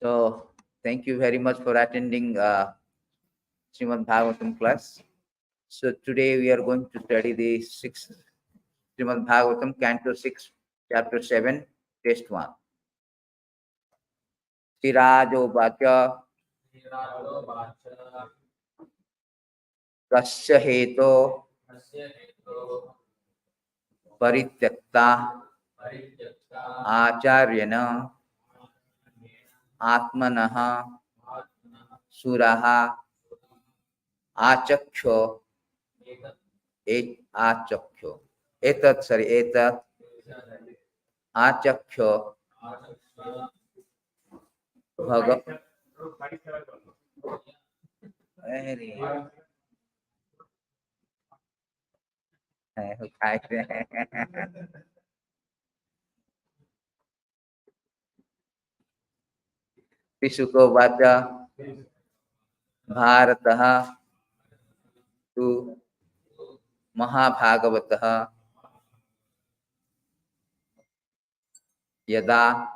So, thank you very much for attending Srimad Bhagavatam class. So, today we are going to study the sixth Srimad Bhagavatam, Canto 6, Chapter 7, Text 1. Sirajo Vacha Kasya Heto Parityakta Acharyana Atmanaha Suraha Achaksho Achaksho Etat Achaksho Bhaga Pisuko Vacha Bharatah tu Mahabhagavatah Yada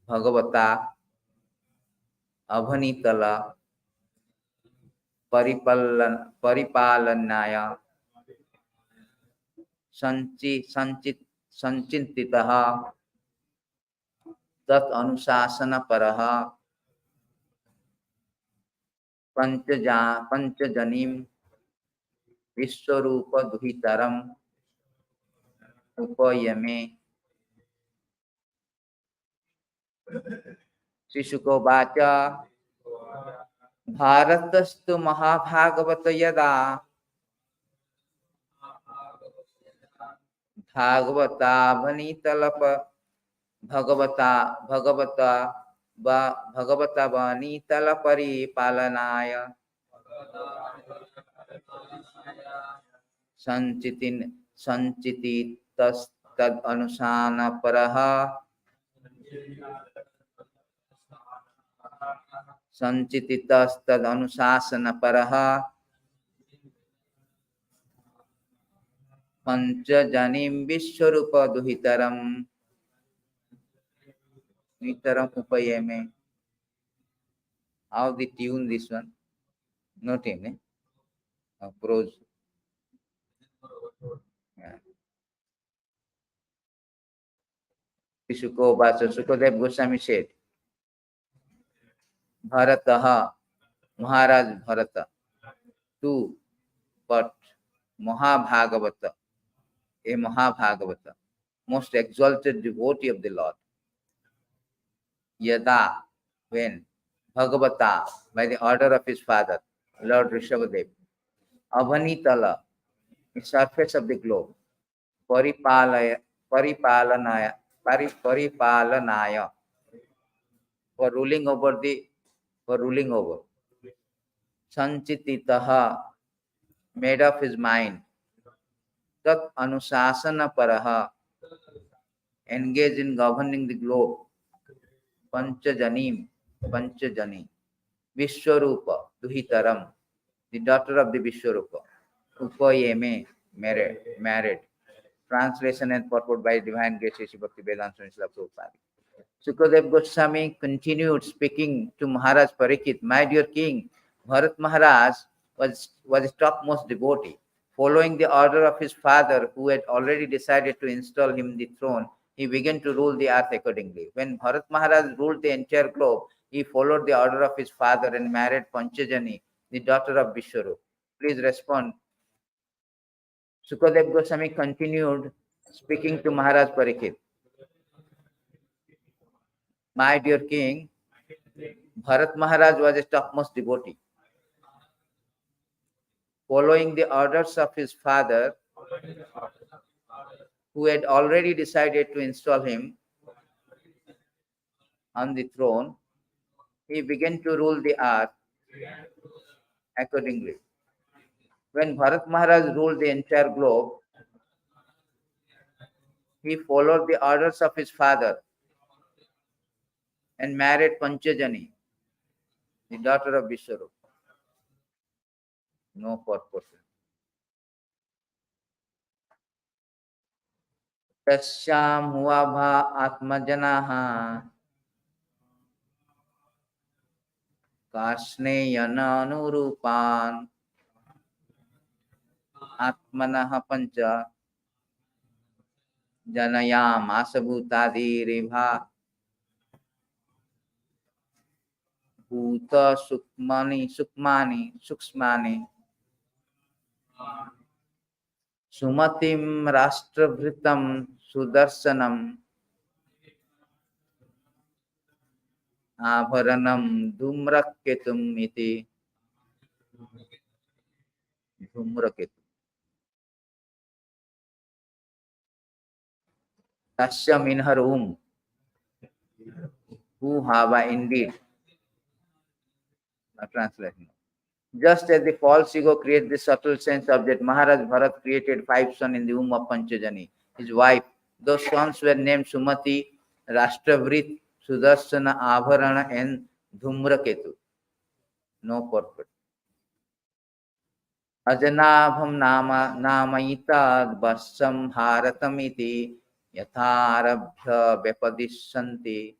Bhagavata Abhanitala Paripalanaya Sanchintitaha Tat Anusasana Paraha Panchajanim Vishwarupa Duhitaram Upayame Sisuko Vacha Bharatastu Mahabhagavata Yada Bhagavata Vanitalapa Bhagavata Vanitalapari Palanaya Sanchititas Tad Anusana Paraha Sanchititas Tad Anusasana Paraha Panchajanim Vishwarupa Duhitaram Upayame. How the tune this one? No tune, eh? Prose. Yeah. Sukadev Goswami said, Bharataha, Maharaj Bharata, two, but Mahabhagavata, a Mahabhagavata, most exalted devotee of the Lord. Yada, when, Bhagavata, by the order of his father, Lord Rishabhadev, Avanitala, the surface of the globe, Paripalanaya, for ruling over. Sanchititaha, made of his mind. Tat Anusasana Paraha, engaged in governing the globe. Panchajani, Vishwarupa, Duhitaram, the daughter of the Vishwarupa. Upayeme, married. Translation and purport by Divine Grace Sri Bhakti Vedanta Swami Srila Prabhupada. Sukadev Goswami continued speaking to Maharaj Parikshit, my dear king, Bharat Maharaj was his topmost devotee. Following the order of his father, who had already decided to install him the throne, he began to rule the earth accordingly. When Bharat Maharaj ruled the entire globe, he followed the order of his father and married Panchajani, the daughter of Vishwarupa. Please respond. Sukadev Goswami continued speaking to Maharaj Parikshit. My dear king, Bharat Maharaj was a topmost devotee. Following the orders of his father, who had already decided to install him on the throne, he began to rule the earth accordingly. When Bharat Maharaj ruled the entire globe, he followed the orders of his father and married Panchajani, the daughter of Vishwarupa. No purpose. Tasyam huabha atmajanaha Karsneyana anurupan atmanah pancha janayam asabhutadiriva bhuta suksmani sumatim rashtrabhritam sudarsanam abharanam dhumraketum iti dhumraketu. Tasyam in her womb, who have indeed. Translation. Just as the false ego creates the subtle sense object, Maharaj Bharat created 5 sons in the womb of Panchajani, his wife. Those sons were named Sumati, Rashtravrit, Sudarsana, Abharana, and Dhumraketu. No purport. Ajanabham namayitad varsam haratamiti yatharabhya vepadishanti.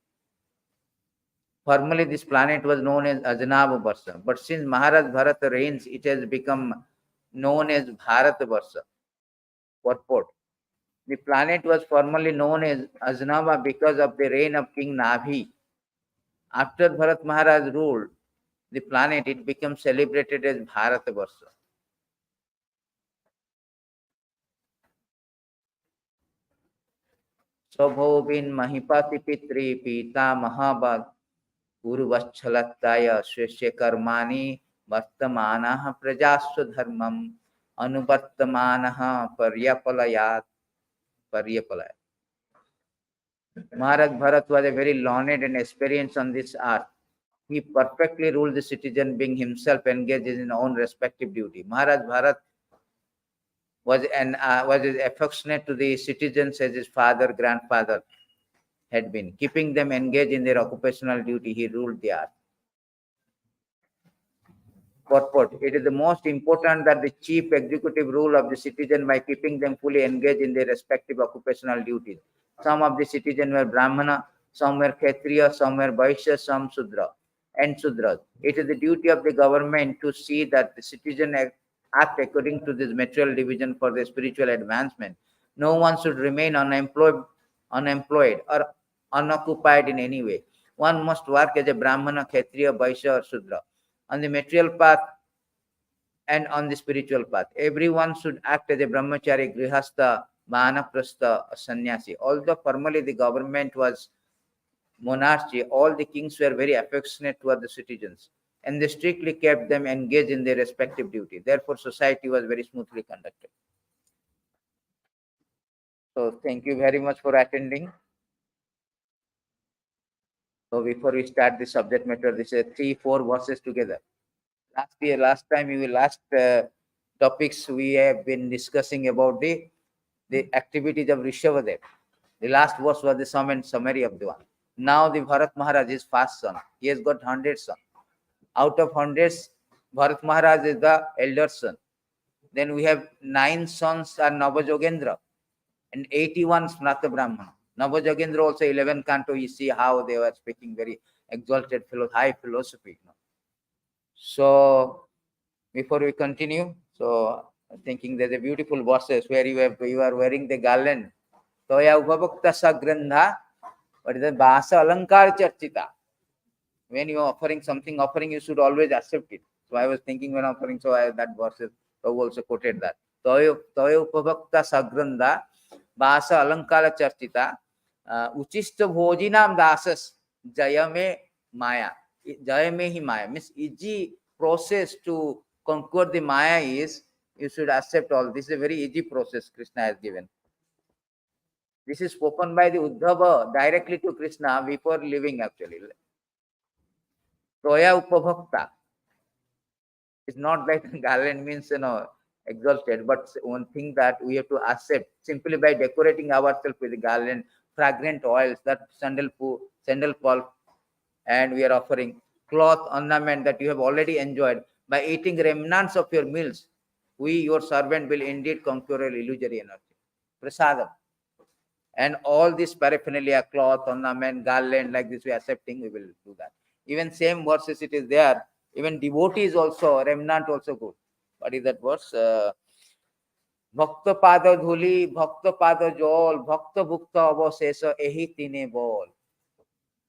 Formerly, this planet was known as Ajanab Varsha, but since Maharaj Bharata reigns, it has become known as Bharat Varsha. Purport. The planet was formerly known as Ajanaba because of the reign of King Nabhi. After Bharat Maharaj ruled the planet, it became celebrated as Bharat Varsha. Sobhovin Mahipati Pitri Pita Mahabad Urvachhalataya Swesya Karmani Vartamanaha Prajaswa Dharmam Anuvartamanaha Paryapalayat. Maharaj Bharat was a very learned and experienced on this earth. He perfectly ruled the citizen, being himself engaged in his own respective duty. Maharaj Bharat was as affectionate to the citizens as his father, grandfather had been. Keeping them engaged in their occupational duty, he ruled the earth. Purport. It is the most important that the chief executive rule of the citizen by keeping them fully engaged in their respective occupational duties. Some of the citizens were Brahmana, some were Kshatriya, some were Vaishya, some Sudra and Sudras. It is the duty of the government to see that the citizen act according to this material division for their spiritual advancement. No one should remain unemployed or unoccupied in any way. One must work as a Brahmana, Kshatriya, Vaishya or Sudra on the material path and on the spiritual path. Everyone should act as a brahmachari, grihastha, vanaprastha, sannyasi. Although formally the government was monarchy, all the kings were very affectionate toward the citizens and they strictly kept them engaged in their respective duty. Therefore, society was very smoothly conducted. So, thank you very much for attending. So, before we start the subject matter, this is 3-4 verses together. Last topics we have been discussing about the activities of Rishabhadev. The last verse was the summary of the one. Now the Bharat Maharaj is first son. He has got 100 sons. Out of hundreds, Bharat Maharaj is the elder son. Then we have 9 sons are Navajogendra and 81 Smrata Brahmana. Navajogendra also 11 canto. You see how they were speaking very exalted, high philosophy. So before we continue, so thinking there's a beautiful verses where you are wearing the garland. Toya upavakta sagrandha, but the dāsa alankar charchita. When you are offering something, you should always accept it. So I was thinking when offering, that verses also quoted that. Toya upavakta sagrandha, dāsa alankar charchita, uchista bhojinam dāsas jayame maya. Jayame hi maya means easy process to conquer the Maya is you should accept all. This is a very easy process Krishna has given. This is spoken by the Uddhava directly to Krishna before leaving actually. Toya upabhakta. It's not like garland means exalted, but one thing that we have to accept simply by decorating ourselves with the garland, fragrant oils, that sandal pulp, and we are offering cloth, ornament that you have already enjoyed. By eating remnants of your meals, we, your servant, will indeed conquer an illusory energy. Prasadam. And all this paraphernalia, cloth, ornament, garland, like this, we are accepting, we will do that. Even same verses it is there Even devotees also, remnant also good. What is that verse? Bhakta pada dhuli, bhakta pada jol, bhakta bhukta avasesa ehi tine bol.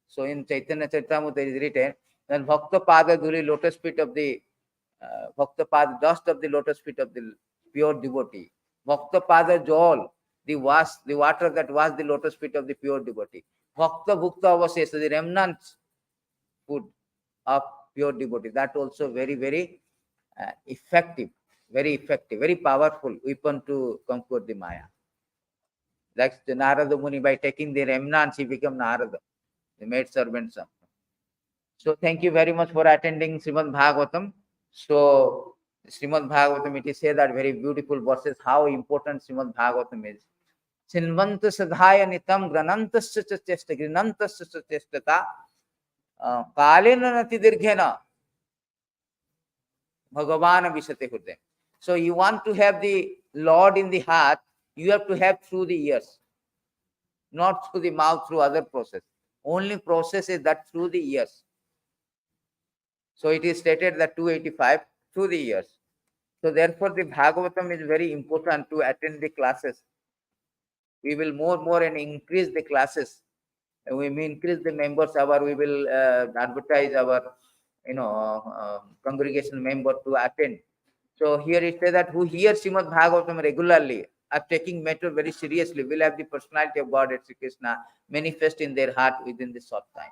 So in Chaitanya Charitamrita it is written that bhakta pada dhuli, lotus feet of the bhakta pada, dust of the lotus feet of the pure devotee. Bhakta pada jol, the water that was the lotus feet of the pure devotee. Bhakta bhukta avasesa, the remnants food of pure devotee. That also very, very effective, very powerful weapon to conquer the Maya. Like the Narada Muni, by taking the remnants, he became Narada, the maid servant son. So thank you very much for attending Srimad Bhagavatam. So Srimad Bhagavatam, it is said that very beautiful verses, how important Srimad Bhagavatam is. Sinvanta sadhaya nitam granantasya chesta grinantasya chestata kalena nati dirghena Bhagavan Vishate Hurde. So you want to have the Lord in the heart, you have to have through the ears, not through the mouth, through other process. Only process is that through the ears. So it is stated that 285 through the ears. So therefore the Bhagavatam is very important to attend the classes. We will more and increase the classes. We will increase the members. We will advertise our congregation member to attend. So here it says that who hears Srimad Bhagavatam regularly are taking matter very seriously will have the personality of God Sri Krishna manifest in their heart within this short time.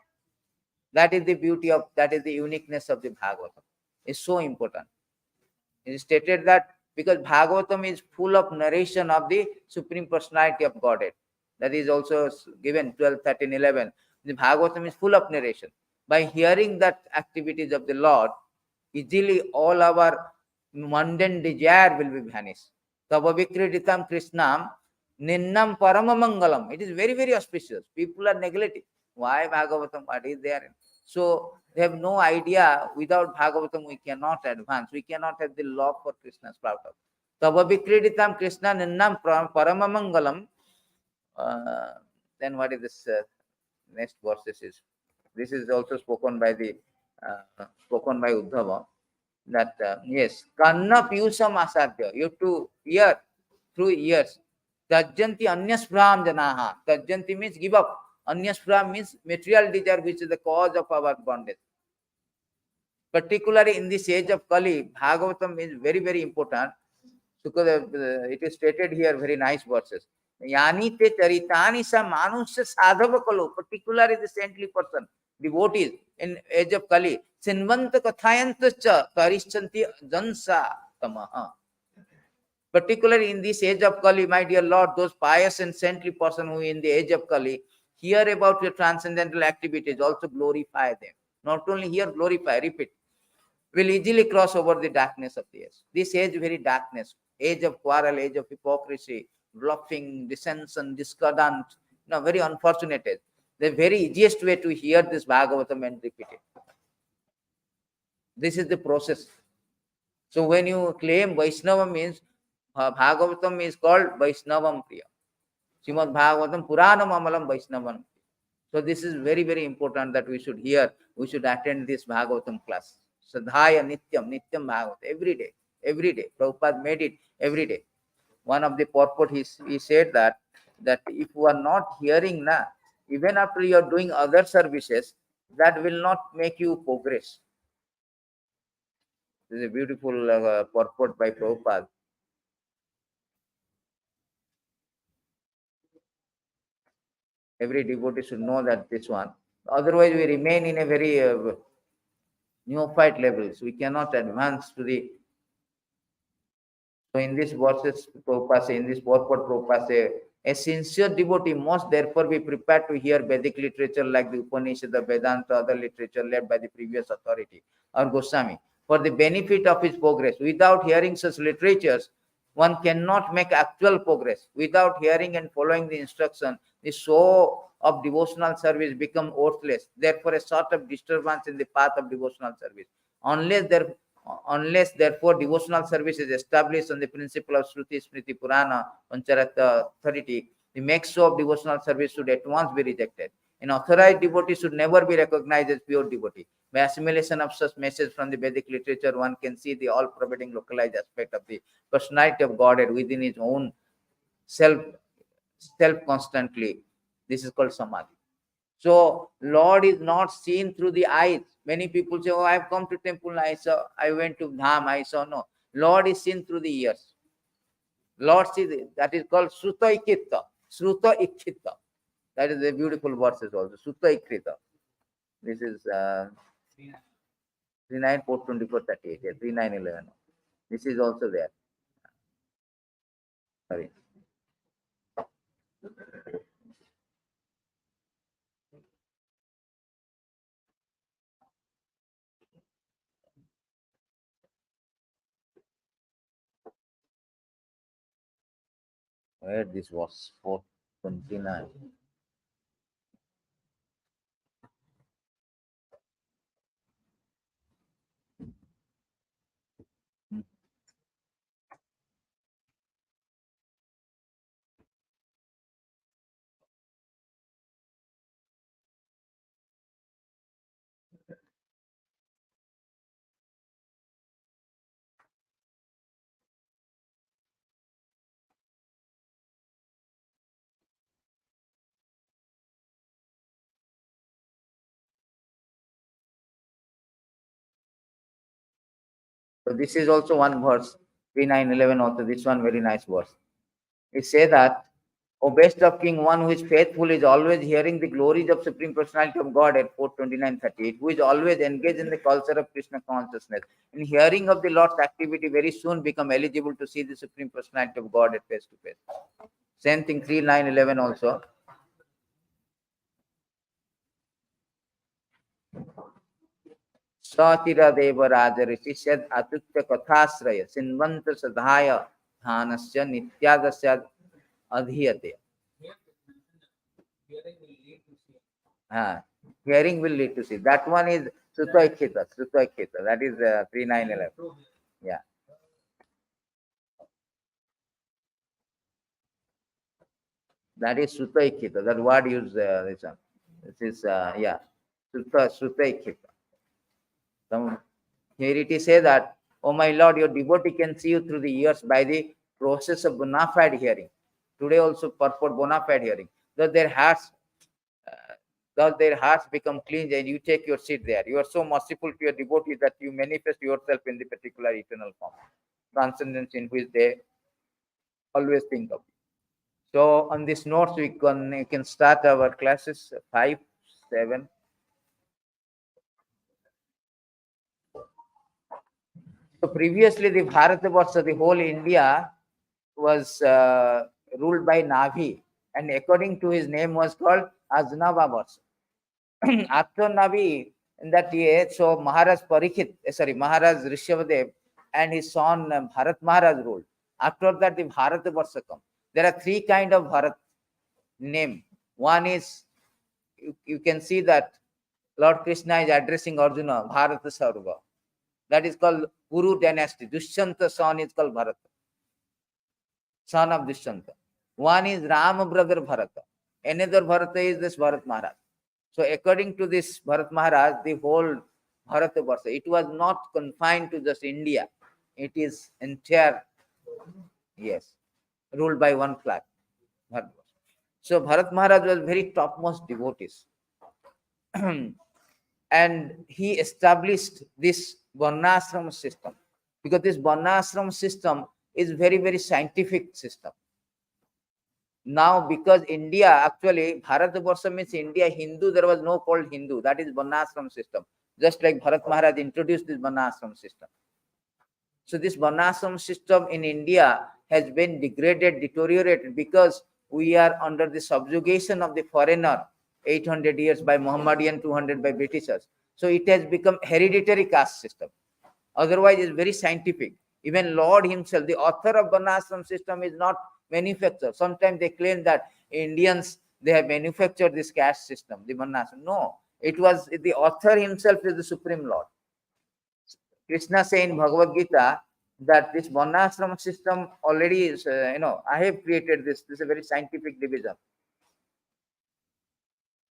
That is the beauty of, that is the uniqueness of the Bhagavatam. It's so important. It is stated that because Bhagavatam is full of narration of the Supreme Personality of Godhead. That is also given 12, 13, 11. The Bhagavatam is full of narration. By hearing that activities of the Lord, easily all our mundane desire will be vanished. Tava vikriditam Krishnam ninnam paramamangalam. It is very auspicious. People are neglecting. Why Bhagavatam? What is there? So they have no idea. Without Bhagavatam, we cannot advance. We cannot have the love for Krishna's proud of. Tava vikriditam Krishna ninnam paramamangalam. Then what is this next verses is? This is also spoken by Uddhava. That yes, Kanna Piyusam Asadya. You have to hear through ears. Tajjanti Anyasphram Janaha. Tajjanti means give up. Anyasphram means material desire, which is the cause of our bondage. Particularly in this age of Kali, Bhagavatam is very important. Because it is stated here, very nice verses. Yani te charitani sa manusya sadhava kalu, particularly the saintly person, devotees in age of Kali, sinvanta kathayantascha karishchanti jansa tamaha. Particularly in this age of Kali, my dear Lord, those pious and saintly person who in the age of Kali hear about your transcendental activities, also glorify them. Not only hear, glorify, repeat, will easily cross over the darkness of the age. This age, very darkness, age of quarrel, age of hypocrisy, bluffing, dissension, discordant, very unfortunate age. The very easiest way to hear this Bhagavatam and repeat it. This is the process. So when you claim Vaishnava means, Bhagavatam is called Vaishnavam Priya. Srimad Bhagavatam Puranam Amalam Vaishnavam. So this is very important that we should hear, we should attend this Bhagavatam class. Sadhaya Nityam Bhagavatam, every day. Prabhupada made it every day. One of the purport, he said that if you are not hearing now, even after you are doing other services, that will not make you progress. This is a beautiful purport by Prabhupada. Every devotee should know that this one. Otherwise, we remain in a very neophyte level. So we cannot advance to the. So in these verses, Prabhupada say, in this purport, Prabhupada say, a sincere devotee must therefore be prepared to hear Vedic literature like the Upanishad, the Vedanta, other literature led by the previous authority or Goswami for the benefit of his progress. Without hearing such literatures, one cannot make actual progress. Without hearing and following the instruction, the show of devotional service become worthless. Therefore, a sort of disturbance in the path of devotional service. Unless therefore devotional service is established on the principle of Shruti, Smriti, Purana, Pancharatra authority, the make show of devotional service should at once be rejected. An authorized devotee should never be recognized as pure devotee. By assimilation of such messages from the Vedic literature, one can see the all-pervading localized aspect of the personality of Godhead within his own self, constantly. This is called samadhi. So Lord is not seen through the eyes. Many people say, "Oh, I have come to temple, I saw, I went to dham, I saw." No, Lord is seen through the ears. Lord sees, that is called Sruta Ikkhita. Sruta Ikkhita. That is a beautiful verses also. Sruta Ikkhita. This is 39, 4, 24, 38. Yeah, 39, 11. This is also there. Sorry. Where this was 429. So this is also one verse, 3911 also. This one very nice verse. It says that, O best of king, one who is faithful is always hearing the glories of Supreme Personality of God at 429:38, who is always engaged in the culture of Krishna consciousness. In hearing of the Lord's activity, very soon become eligible to see the Supreme Personality of God at face to face. Same thing, 3911 also. Satira Deva Rajarisi said Atutya Kathasraya Sinvanta Sadhaya Dhanasya Nityadasya Adhiyate. Hearing will lead to see. That one is Sutta Ikkhita. That is 3911. Yeah. That is Sutta Ikkhita. That word used this one. This is, yeah, Sutta Ikkhita. Here it is say that, "Oh my Lord, your devotee can see you through the years by the process of bona fide hearing." Today also purport bona fide hearing. Thus uh, their hearts become clean and you take your seat there. You are so merciful to your devotees that you manifest yourself in the particular eternal form, transcendence in which they always think of. So on this notes, we can start our classes 5, 7. So previously, the Bharatavarsha, the whole India, was ruled by Navi, and according to his name was called Aznava Varsha. After Navi, in that year, so Maharaj Maharaj Rishabhadev and his son Bharat Maharaj ruled. After that, the Bharatavarsha come. There are three kind of Bharat name. One is, you can see that Lord Krishna is addressing Arjuna, Bharata Sarva. That is called Guru dynasty. Dushyanta son is called Bharata, son of Dushyanta. One is Rama brother Bharata. Another Bharata is this Bharat Maharaj. So according to this Bharat Maharaj, the whole Bharatavarsha, it was not confined to just India. It is entire, yes, ruled by one flag. So Bharat Maharaj was very topmost devotees. And he established this Varnasrama system, because this Varnasrama system is very, very scientific system. Now, because India, actually, Bharatavarsha means India, Hindu, there was no called Hindu. That is Varnasrama system. Just like Bharat Maharaj introduced this Varnasrama system. So this Varnasrama system in India has been degraded, deteriorated, because we are under the subjugation of the foreigner, 800 years by Mohammedan, 200 by Britishers. So it has become hereditary caste system. Otherwise, it's very scientific. Even Lord himself, the author of Varnasrama system, is not manufactured. Sometimes they claim that Indians, they have manufactured this caste system, the Varnasrama. No, it was the author himself is the Supreme Lord. Krishna says in Bhagavad Gita that this Varnasrama system already is, I have created this. This is a very scientific division.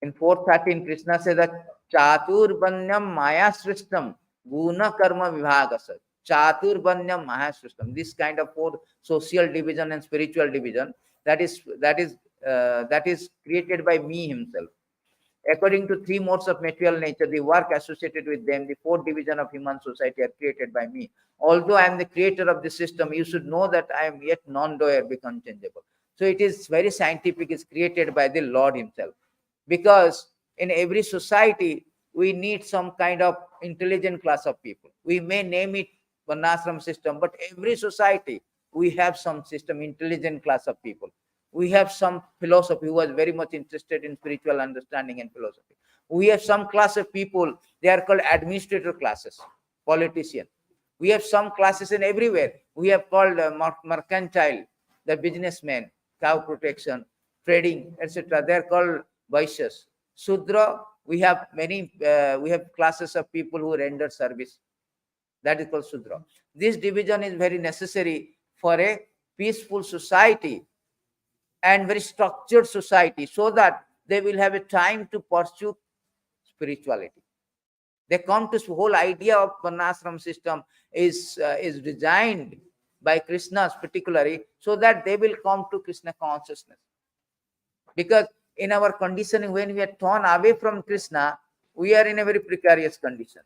In 413, Krishna says that Chaturbanyam Maya Srishtam Guna Karma Vibhagasat. Chaturbanyam Maya Srishtam. This kind of four social division and spiritual division that is created by me himself. According to three modes of material nature, the work associated with them, the four divisions of human society are created by me. Although I am the creator of the system, you should know that I am yet non-doer, become changeable. So it is very scientific, it's created by the Lord himself. Because in every society, we need some kind of intelligent class of people. We may name it Varnasrama system, but every society, we have some system, intelligent class of people. We have some philosophy who was very much interested in spiritual understanding and philosophy. We have some class of people, they are called administrator classes, politicians. We have some classes in everywhere. We have called mercantile, the businessmen, cow protection, trading, etc. They are called Vaishyas. Sudra, we have many, we have classes of people who render service. That is called Sudra. This division is very necessary for a peaceful society and very structured society, so that they will have a time to pursue spirituality. They come to the whole idea of Varnasrama system is designed by Krishna particularly, so that they will come to Krishna consciousness. Because in our conditioning, when we are torn away from Krishna, we are in a very precarious condition.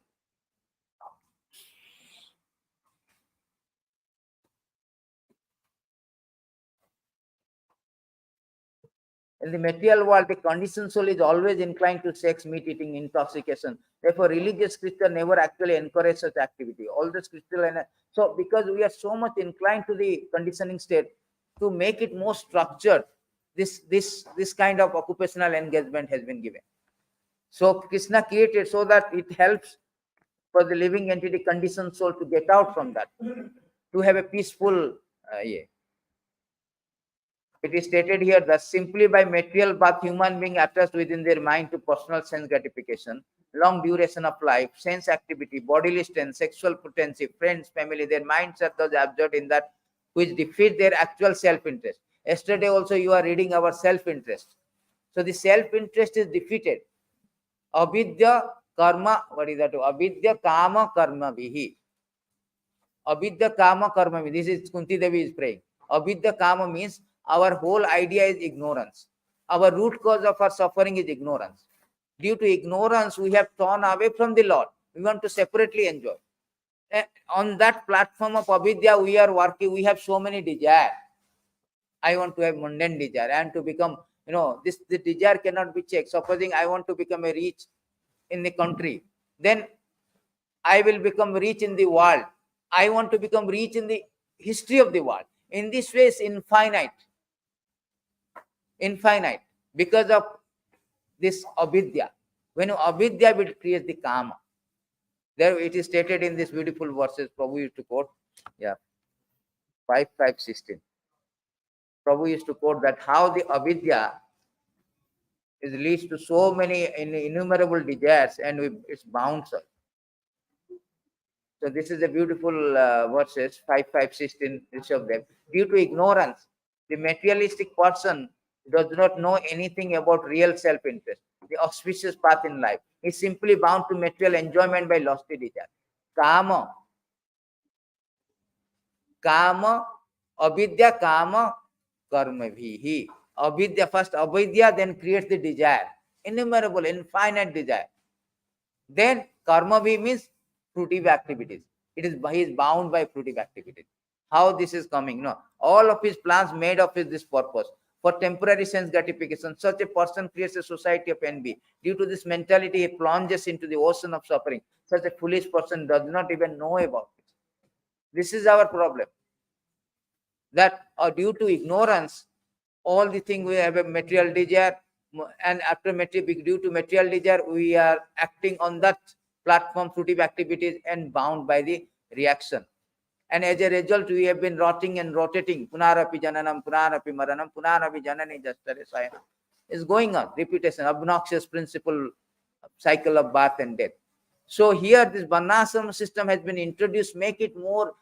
In the material world, the conditioned soul is always inclined to sex, meat eating, intoxication. Therefore, religious scripture never actually encourages such activity. All the scriptural, and so because we are so much inclined to the conditioning state, to make it more structured, this kind of occupational engagement has been given. So Krishna created so that it helps for the living entity, conditioned soul, to get out from that, to have a peaceful It is stated here that simply by material birth, human being attached within their mind to personal sense gratification, long duration of life, sense activity, bodily strength, sexual potency, friends, family, their minds are thus absorbed in that which defeat their actual self-interest. Yesterday also you are reading our self-interest. So the self-interest is defeated. Avidya karma, what is that? Avidya kama karma vihi. Avidya kama karma vihi. This is Kunti Devi is praying. Avidya kama means our whole idea is ignorance. Our root cause of our suffering is ignorance. Due to ignorance, we have torn away from the Lord. We want to separately enjoy. And on that platform of avidya, we are working. We have so many desires. I want to have mundane desire and to become, the desire cannot be checked. Supposing I want to become a rich in the country, then I will become rich in the world. I want to become rich in the history of the world. In this way, it's infinite, because of this avidya. When avidya will create the kama, there it is stated in this beautiful verses Prabhu used to quote, 5:16. Prabhu used to quote that how the avidya is leads to so many innumerable desires and it's bounds us. So this is a beautiful verses 5:16, each of them. Due to ignorance, the materialistic person does not know anything about real self-interest, the auspicious path in life. He is simply bound to material enjoyment by lofty desire. Kama, avidya, kama, karma bhihi. Avidya first, avidya then creates the desire, innumerable, infinite desire. Then karma bhi means fruitive activities. He is bound by fruitive activities. How this is coming? No, all of his plans made of this purpose. For temporary sense gratification, such a person creates a society of envy. Due to this mentality, he plunges into the ocean of suffering. Such a foolish person does not even know about it. This is our problem. That due to ignorance, all the things we have a material desire, and after due to material desire, we are acting on that platform, fruitive activities, and bound by the reaction. And as a result, we have been rotting and rotating. Punarapi jananam, punarapi maranam, punarapi janani jastare sayana. It's going on, repetition, obnoxious principle, cycle of birth and death. So here this Varnasrama system has been introduced, make it more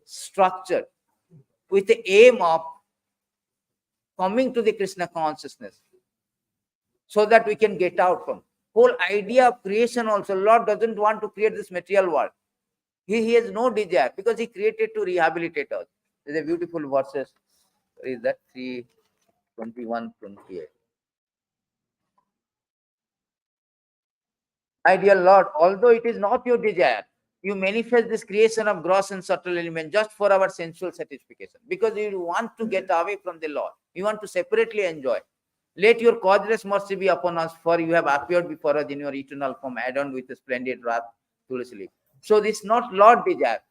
structured, with the aim of coming to the Krishna consciousness. so that we can get out from. Whole idea of creation also, Lord doesn't want to create this material world. He has no desire, because he created to rehabilitate us. There's a beautiful verses. Is that 3:21-28? My dear Lord, although it is not your desire, you manifest this creation of gross and subtle element just for our sensual satisfaction, because you want to get away from the Lord. You want to separately enjoy. Let your causeless mercy be upon us, for you have appeared before us in your eternal form, adorned with a splendid wrath, tulsi. So this is not Lord desire,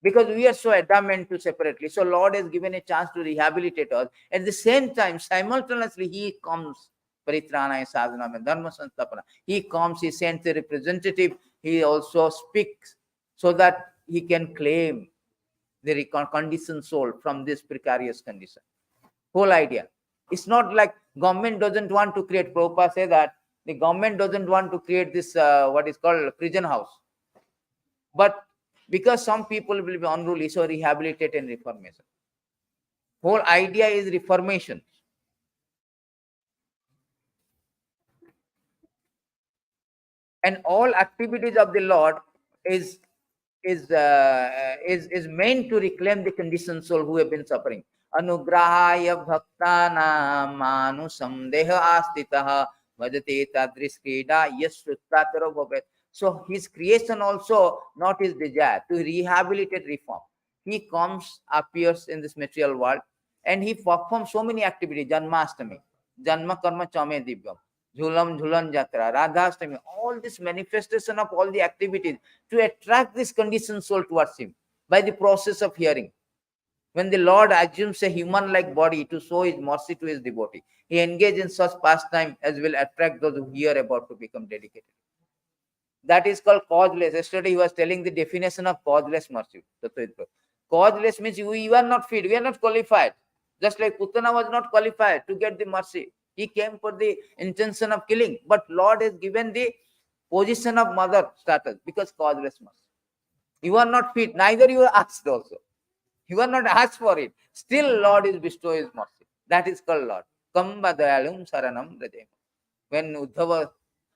because we are so adamant to separately. So Lord has given a chance to rehabilitate us. At the same time, simultaneously, He comes. Dharma Sanstapana. He comes, He sends a representative, He also speaks so that He can claim the conditioned soul from this precarious condition. Whole idea. It's not like government doesn't want to create. Prabhupada say that the government doesn't want to create this what is called prison house. But because some people will be unruly, so rehabilitate and reformation. Whole idea is reformation. And all activities of the Lord is meant to reclaim the conditioned soul who have been suffering. Anugrahaya bhaktana manusam deha astitaha vajate tadris krida yasrutataro bhavet. So his creation also not his desire to rehabilitate, reform. He comes, appears in this material world, and he performs so many activities. Janmashtami, Janma Karma Chame Divyam, Jhulam Jhulan Jatra, Radhastami, all this manifestation of all the activities to attract this conditioned soul towards him by the process of hearing. When the Lord assumes a human-like body to show his mercy to his devotee, he engages in such pastime as will attract those who hear about to become dedicated. That is called causeless. Yesterday he was telling the definition of causeless mercy. Causeless means we are not fit, we are not qualified. Just like Putana was not qualified to get the mercy. He came for the intention of killing, but Lord has given the position of mother status because causeless mercy. You are not fit, neither you are asked also. You are not asked for it. Still Lord is bestowing his mercy. That is called Lord. Kamba dayalum saranam rajema. When Uddhava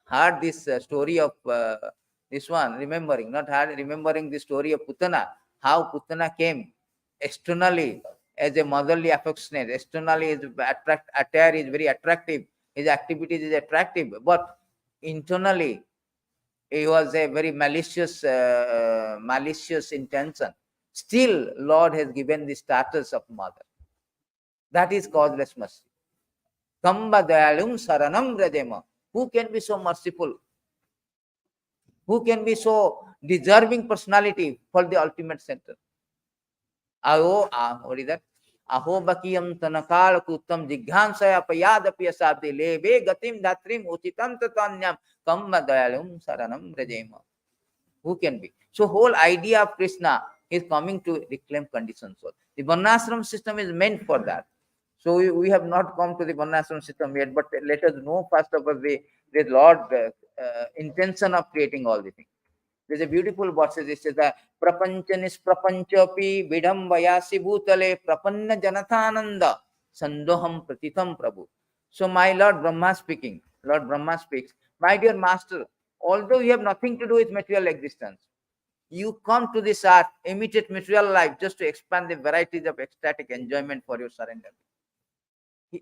heard this story of this one, remembering the story of Putana, how Putana came externally as a motherly affectionate, externally his attire is very attractive, his activities is attractive, but internally he was a very malicious intention. Still, Lord has given the status of mother. That is causeless mercy. Kamba dayalum saranam rajema. Who can be so merciful? Who can be so deserving personality for the ultimate center? What is that? Aho bakiyam tanakal kutam jighansaya payadapi asabdi lebe gatim datrim uchitam tatanyam kamma dayalum saranam rajema. Who can be? So whole idea of Krishna is coming to reclaim conditioned soul. The Varnasrama system is meant for that. So we have not come to the Varnasrama system yet, but let us know first of all the Lord intention of creating all the things. There's a beautiful verse. It says that prapancha nisprapanchapi vidam vayasi bhutale prapanna janatananda sandoham pratitam prabhu. So my Lord Brahma speaking, Lord Brahma speaks, my dear master, although you have nothing to do with material existence, you come to this earth, imitate material life just to expand the varieties of ecstatic enjoyment for your surrender.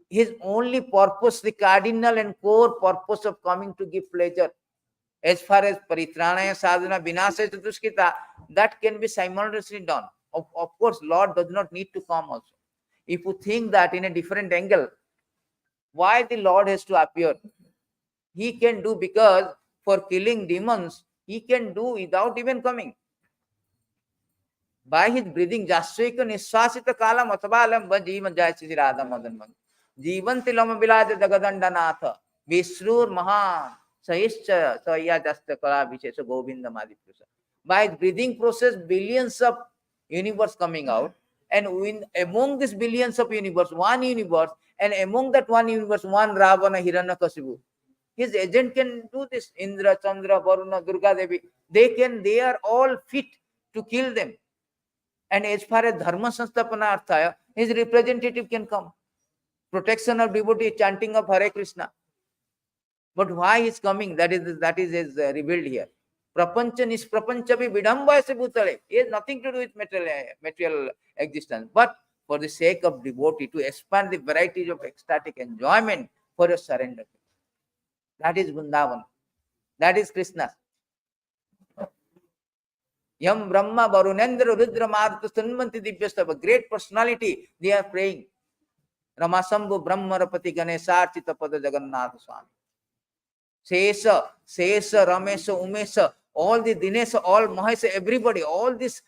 His only purpose, the cardinal and core purpose of coming to give pleasure, as far as paritranaya sadhana vinasaya chatuskita, that can be simultaneously done. Of course, Lord does not need to come also. If you think that in a different angle, why the Lord has to appear? He can do, because for killing demons, he can do without even coming. By his breathing, Jasweka Niswasita Kalam Atabalam Bajiman Jayasi Radha Madan Man. Jivan Tilama Bilad Dagadandanath, Visrur Mahan, Saischa, Saya Jasta Kala Vishesa Govinda Madiprusa. By his breathing process, billions of universe coming out, and among these billions of universe, one universe, and among that one universe, one Ravana Hiranyakasipu. His agent can do this. Indra, Chandra, Varuna, Durga Devi. They are all fit to kill them. And as far as Dharma Sanstapana Arthaya, his representative can come. Protection of devotee, chanting of Hare Krishna. But why he's coming? That is revealed here. Prapancha nisprapanchapi vidambhayase bhutale. It has nothing to do with material existence. But for the sake of devotee, to expand the varieties of ecstatic enjoyment for your surrender. That is Vrindavan. That is Krishna. Yam Brahma Varunendra Rudra Martha Sanmanti Divyastava. Great personality. They are praying. Ramasambhu Brahma Rapati Ganesarchita Pada Jagannath Swami. Sesa, Ramesa, Umesa, all the Dinesa, all Mahesa, everybody, all these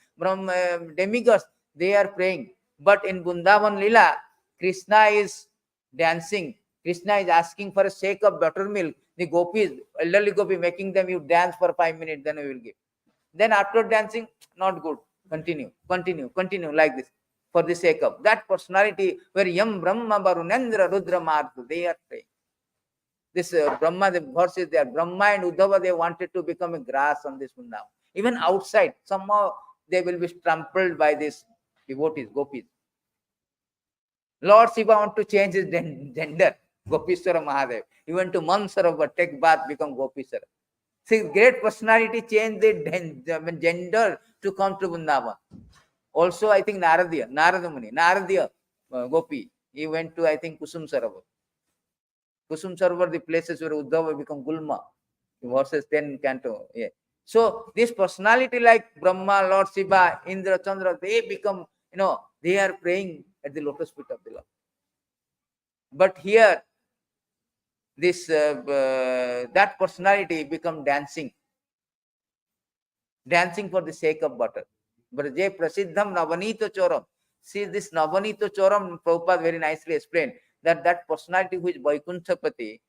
demigods, they are praying. But in Vrindavan Lila, Krishna is dancing. Krishna is asking for a sake of buttermilk. The gopis, elderly gopi, making them, you dance for 5 minutes, then we will give. Then after dancing, not good. Continue like this. For the sake of that personality, where Yam Brahma Varunendra Rudra Martha, they are praying. This Brahma, the verse is there. Brahma and Uddhava, they wanted to become a grass on this Vrindavan. Even outside, somehow they will be trampled by these devotees, gopis. Lord Shiva want to change his gender, Gopishwara Mahadev. He went to Mansarava, take bath, become Gopishwara. See, great personality change the gender to come to Vrindavan. Also, I think Narada Muni, Gopi, he went to, I think, Kusum Sarovar. Kusum Sarovar, the places where Uddhava become Gulma, verses 10 canto. Yeah. So this personality like Brahma, Lord Shiva, Indra, Chandra, they become, they are praying at the lotus feet of the Lord. But here, this that personality become dancing for the sake of butter. Braje Prasiddham Navanito Choram. See, this Navanito Choram, Prabhupada very nicely explained that personality who is Vaikuntapati,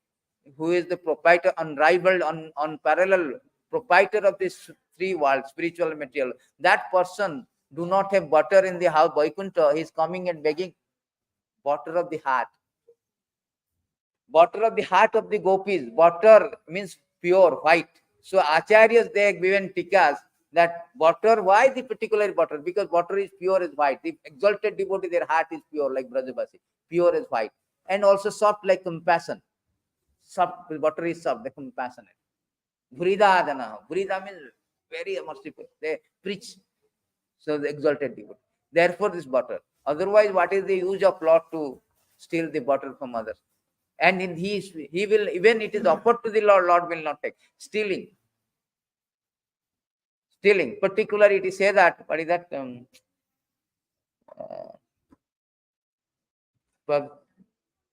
who is the proprietor, unrivaled, unparalleled proprietor of these three worlds, spiritual and material, that person do not have butter in the house, Vaikuntha, he is coming and begging butter of the heart. Butter of the heart of the gopis. Butter means pure, white. So Acharyas, they have given tikas that butter, why the particular butter? Because butter is pure as white. The exalted devotee, their heart is pure like Brajabasi, pure as white. And also soft like compassion. Soft, butter is soft, the compassionate. Bhuridadana. Bhurida means very merciful. They preach. So the exalted devotee. Therefore this butter. Otherwise, what is the use of Lord to steal the butter from others? And he will, even it is offered to the Lord, Lord will not take. Stealing. Particularly it is say that, what is that?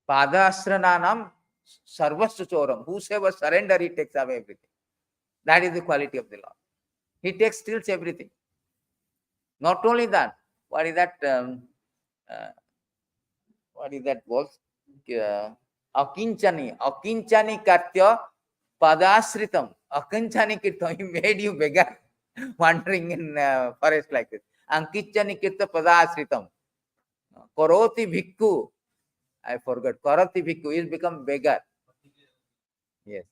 Padasrananam sarvasya choram. Whosoever surrender, he takes away everything. That is the quality of the Lord. He steals everything. Not only that, what is that was? Akinchani Katya Padasritam. Akinchani Kirtam, he made you beggar, wandering in forest like this. Ankichani Kirta Padasritam. Karoti Bhikkhu. I forgot. Karoti Bhikkhu is become beggar. Yes.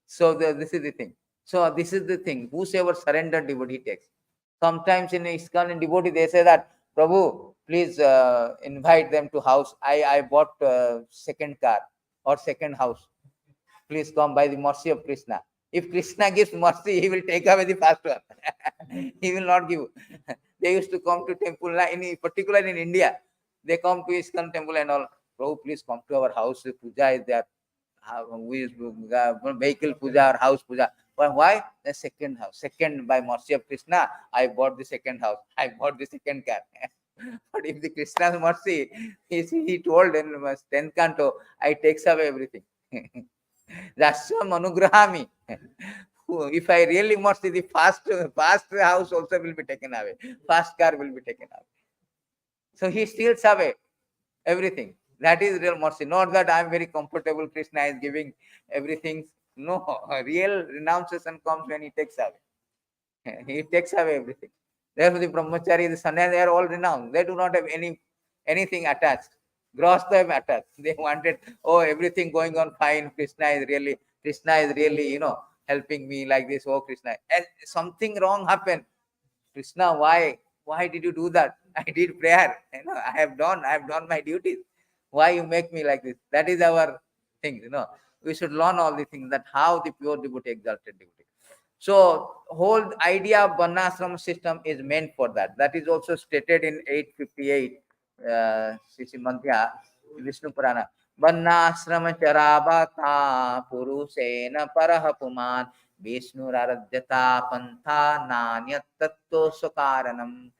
So this is the thing. So this is the thing. Whosoever surrendered devotee takes. Sometimes in ISKCON and devotee, they say that, Prabhu, please invite them to house. I bought second car or second house. Please come by the mercy of Krishna. If Krishna gives mercy, he will take away the first one. He will not give. They used to come to temple, particularly in India. They come to ISKCON temple and all. Prabhu, please come to our house. Puja is there. Vehicle puja or house puja. But why? The second house. Second, by mercy of Krishna, I bought the second house. I bought the second car. But if the Krishna's mercy, he told in 10th canto, I takes away everything. Rasya manugrahami. If I really mercy, the fast house also will be taken away. Fast car will be taken away. So he steals away everything. That is real mercy. Not that I am very comfortable, Krishna is giving everything. No, real renunciation comes when he takes away. He takes away everything. Therefore, the brahmachari, the sannyasi, they are all renounced. They do not have anything attached. Grahastha attached. They wanted, everything going on fine. Krishna is really, helping me like this. Oh, Krishna. And something wrong happened. Krishna, why did you do that? I did prayer. I have done my duties. Why you make me like this? That is our thing, We should learn all the things, that how the pure devotee exalted devotee. So whole idea of Varnasrama system is meant for that. That is also stated in 858 Sisi Madhya Vishnu Purana. Varnasrama charabata purusena parahapuman Vishnu raradhyata pantha nanyat tatto sakaranam.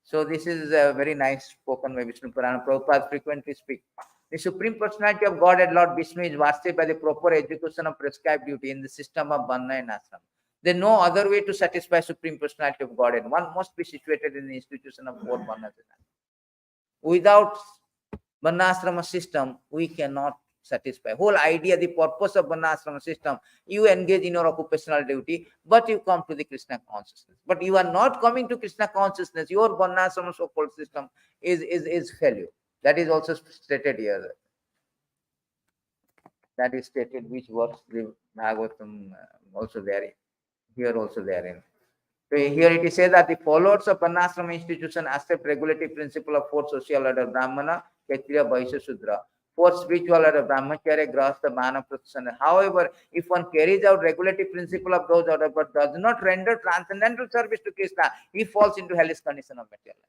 So this is very nice spoken by Vishnu Purana. Prabhupada frequently speak. The Supreme Personality of Godhead, Lord Vishnu, is worshipped by the proper execution of prescribed duty in the system of Varna and Ashram. There is no other way to satisfy Supreme Personality of Godhead. One must be situated in the institution of both Varnas. Without Varnasrama system, we cannot satisfy. Whole idea, the purpose of Varnasrama system, you engage in your occupational duty, but you come to the Krishna consciousness. But you are not coming to Krishna consciousness. Your Varnasrama so-called system is failure. That is also stated here. That is stated, which works the Bhagavatam also therein. Here also therein. So here it is said that the followers of Varnasrama institution accept regulative principle of four social order: Brahmana, Kshatriya, Vaishya, Shudra. Four spiritual order: Brahmacharya, Grahastha, Vanaprastha. However, if one carries out regulative principle of those order but does not render transcendental service to Krishna, he falls into hellish condition of material life.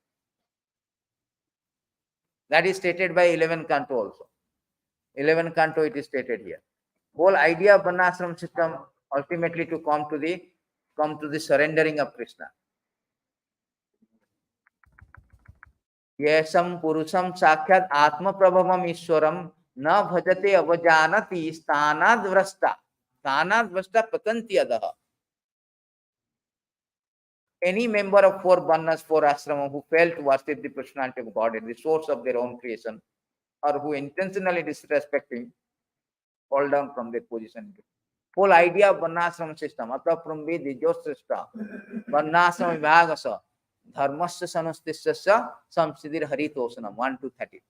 That is stated by 11 Canto also. 11 Canto it is stated here. Whole idea of Varnasrama system ultimately to come to the surrendering of Krishna. Yesam purusham sakshat atma prabhavam ishwaram na bhajate avajanati sthanad vrasta. Sthanad vrasta patanti adaha. Any member of four Varnas, four ashrama who fail to worship the personality of God at the source of their own creation, or who intentionally disrespect him, fall down from their position. Whole idea of Varnasrama system, Ata Prambhi Dijosrishta, Varnasrama Vibhagasa, Dharmasya Sanustisya, Samsiddhir Haritosanam, 1 to 30.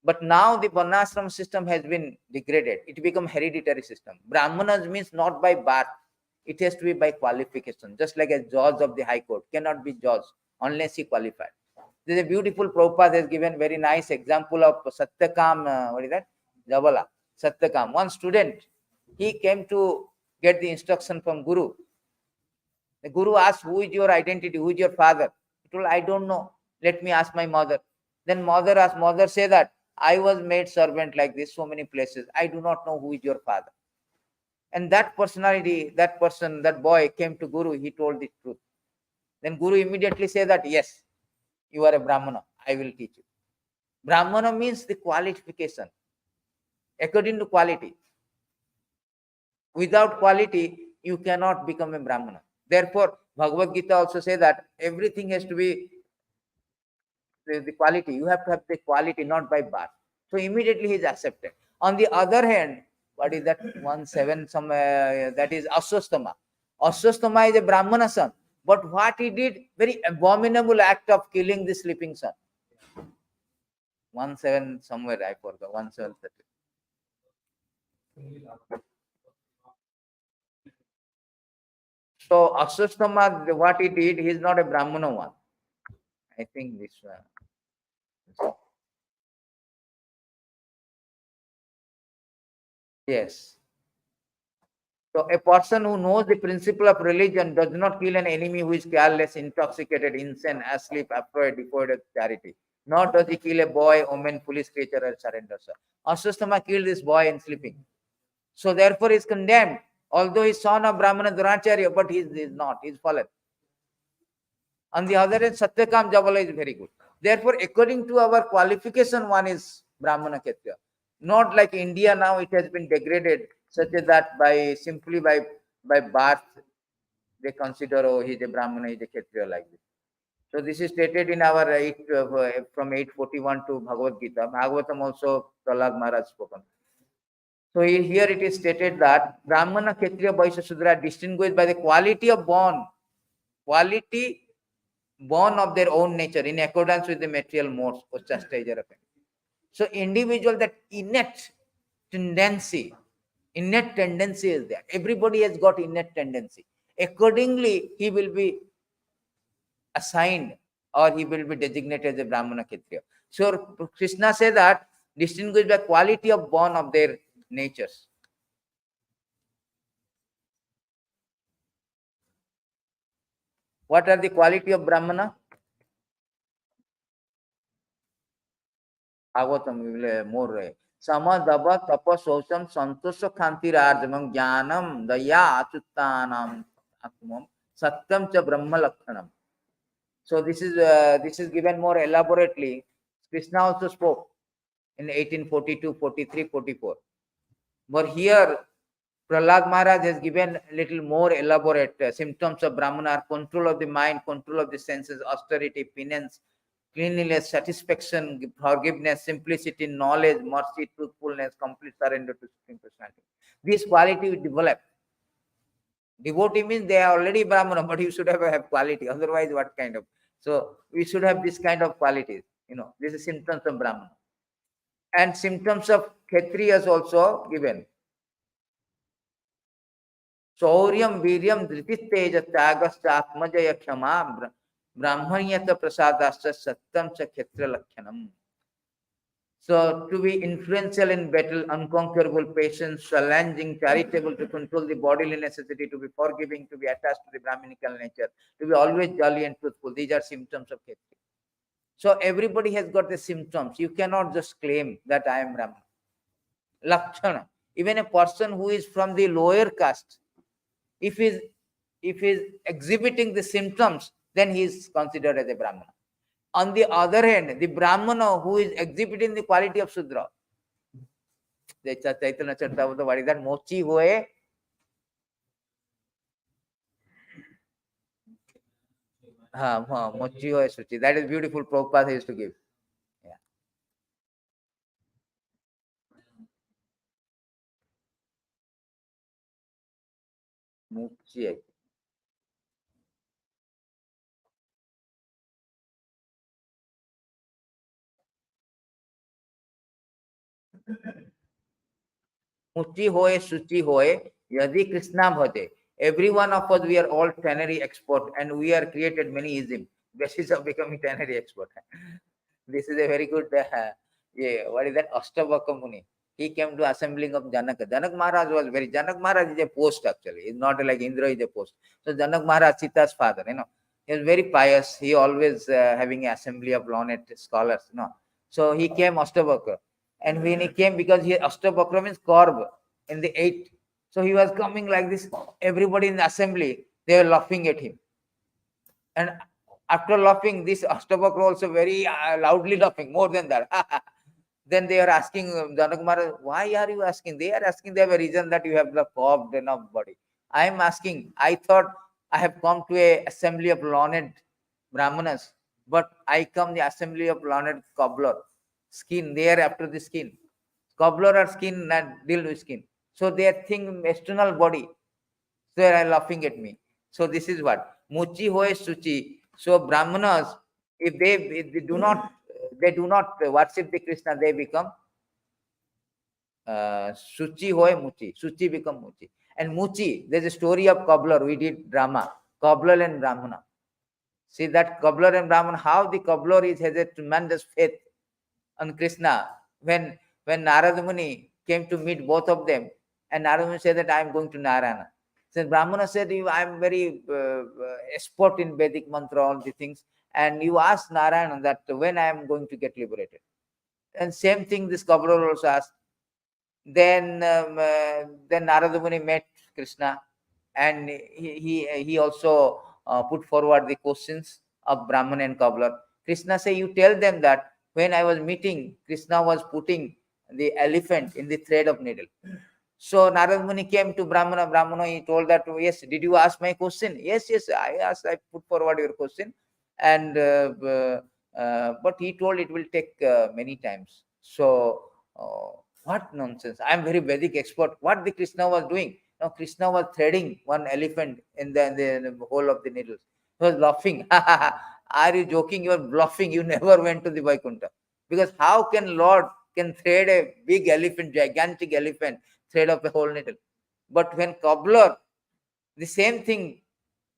But now the Varnasrama system has been degraded. It become hereditary system. Brahmanas means not by birth. It has to be by qualification. Just like a judge of the High Court cannot be judged unless he qualified. There is a beautiful Prabhupada has given very nice example of Satyakam, what is that? Jabala. Satyakam. One student, he came to get the instruction from Guru. The Guru asked, who is your identity? Who is your father? He told, I don't know. Let me ask my mother. Then mother asked, mother say that, I was made servant like this, so many places. I do not know who is your father. And that personality, that person, that boy came to Guru, he told the truth. Then Guru immediately said that, yes, you are a Brahmana, I will teach you. Brahmana means the qualification, according to quality. Without quality, you cannot become a Brahmana. Therefore, Bhagavad Gita also says that everything has to be the quality. You have to have the quality, not by birth. So immediately he is accepted. On the other hand, what is that 1-7? That is Aswasthama. Aswasthama is a Brahmana son. But what he did, very abominable act of killing the sleeping son. 1-7 somewhere, I forgot. 1-7. So Aswasthama, what he did, he is not a Brahmana one. I think this one. Yes. So a person who knows the principle of religion does not kill an enemy who is careless, intoxicated, insane, asleep, afraid, devoid of charity. Nor does he kill a boy, woman, foolish creature, or surrender. Aswasthama killed this boy in sleeping. So therefore he is condemned. Although he is son of Brahmana Dronacharya, but he is not, he is fallen. On the other hand, Satyakam Jabala is very good. Therefore, according to our qualification, one is Brahmana Kshatriya. Not like India now, it has been degraded such that simply by birth, they consider, oh, he is a Brahmana, he is a Kshatriya like this. So this is stated in our from 841 to Bhagavad Gita. Bhagavatam also, Prahlad Maharaj spoken. So here it is stated that Brahmana, Kshatriya, Vaishya, Shudra are distinguished by the quality of born of their own nature in accordance with the material modes or chastiser of it. So individual, that innate tendency is there. Everybody has got innate tendency. Accordingly, he will be assigned or he will be designated as a Brahmana Kshatriya. So Krishna said that distinguished by quality of born of their natures. What are the quality of Brahmana? Bhagavatam will more. Sama dava tapa sosam santosha khantirarjamam jnanam daya achuttanam atmam satyam cha brahma lakshanam. So this is given more elaborately. Krishna also spoke in 1842, 43, 44. But here Prahlad Maharaj has given a little more elaborate symptoms of Brahmana are control of the mind, control of the senses, austerity, penance, cleanliness, satisfaction, forgiveness, simplicity, knowledge, mercy, truthfulness, complete surrender to Supreme Personality. These qualities develop. Devotee means they are already Brahmana, but you should have quality. Otherwise, what kind of? So we should have this kind of qualities. This is symptoms of Brahmana. And symptoms of Kshatriyas also given. Shauryam, Viryam, Dhritisteja, Tyagastha, Atmajaya, Kshama, Brahmanyata, Prasadascha, Satyam, cha Kshetra Lakshanam. So, to be influential in battle, unconquerable, patient, challenging, charitable, to control the bodily necessity, to be forgiving, to be attached to the Brahminical nature, to be always jolly and truthful. These are symptoms of Kshatriya. So, everybody has got the symptoms. You cannot just claim that I am Brahman. Lakshana. Even a person who is from the lower caste, if he is exhibiting the symptoms, then he is considered as a Brahmana. On the other hand, the Brahmana who is exhibiting the quality of Sudra, the Chaitanya Charitamrita, what is that? Mochi hoye. Mochi hoye Suchi. That is beautiful. Prabhupada used to give. Yeah. Mochi. Muchi hoye, Suchi hoye, Yadi Krishna bhate. Every one of us, we are all tannery expert and we are created many isms. Basis of becoming tannery expert. This is a very good, what is that? Ashtavaka Muni. He came to assembling of Janaka. Janak Maharaj was Janak Maharaj is a post actually. It's not like Indra is a post. So Janak Maharaj, Sita's father, he was very pious. He always having an assembly of learned scholars, So he came Ashtavaka. And when he came, because he Ashtavakra means Korb in the 8. So he was coming like this. Everybody in the assembly, they were laughing at him. And after laughing, this Ashtavakra also very loudly laughing, more than that. Then they are asking Janak Maharaj, why are you asking? They are asking, they have a reason that you have the curved enough body. I am asking, I thought I have come to a assembly of learned Brahmanas, but I come the assembly of learned cobbler. Skin, they are after the skin. Cobbler are skin, not deal with skin. So they are think external body. So they are laughing at me. So this is what Muchi hoye Suchi. So Brahmanas, if they do not worship the Krishna, they become Suchi hoye Muchi. Suchi become Muchi. And Muchi, there's a story of cobbler. We did drama. Cobbler and Brahmana. See that cobbler and Brahmana, how the cobbler has a tremendous faith on Krishna. When Narada Muni came to meet both of them, and Narada Muni said that I am going to Narayana. So Brahmana said, I am very expert in Vedic mantra, all the things. And you ask Narayana that when I am going to get liberated. And same thing this cobbler also asked. Then Narada Muni met Krishna, and he also put forward the questions of Brahman and cobbler. Krishna said, you tell them that when I was meeting, Krishna was putting the elephant in the thread of needle. So Narada Muni came to Brahmana. Brahmana, he told that, yes, did you ask my question? Yes, I asked, I put forward your question. And but he told it will take many times. So what nonsense. I am very Vedic expert. What the Krishna was doing? Now Krishna was threading one elephant in the hole of the needles. He was laughing. Are you joking? You are bluffing. You never went to the Vaikuntha. Because how can Lord can thread a big elephant, gigantic elephant, thread of a whole needle? But when cobbler, the same thing,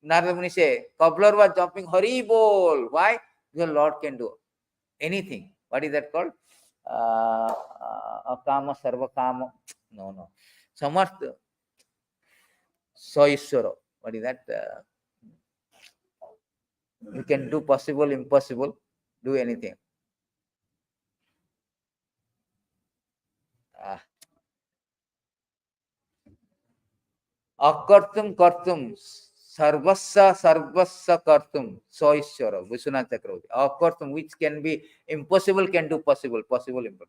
Narada Muni say, cobbler was jumping, Hari bol. Why? Because Lord can do anything. What is that called? Akama, sarva kama. No, no. Samarth Soishwara. What is that? You can do possible, impossible, do anything. Ah. Akartum kartum sarvassa kartum Soishwara. Vishwanath Chakravarti. Akartum, which can be impossible, can do possible, possible, impossible.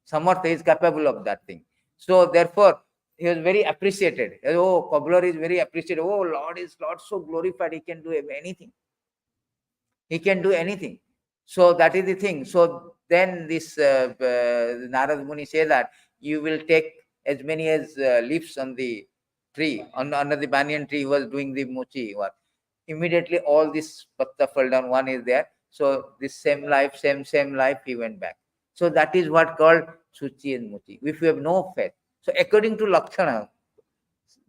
Samartha is capable of that thing. So therefore, he was very appreciated. Oh, cobbler is very appreciated. Oh, Lord so glorified. He can do anything. He can do anything. So that is the thing. So then this Narad Muni say that you will take as many as leaves on the tree, under the banyan tree. He was doing the mochi work. Immediately all this patta fell down. One is there. So this same life, same life, he went back. So that is what called Suchi and Muchi. If you have no faith. So according to Lakshana,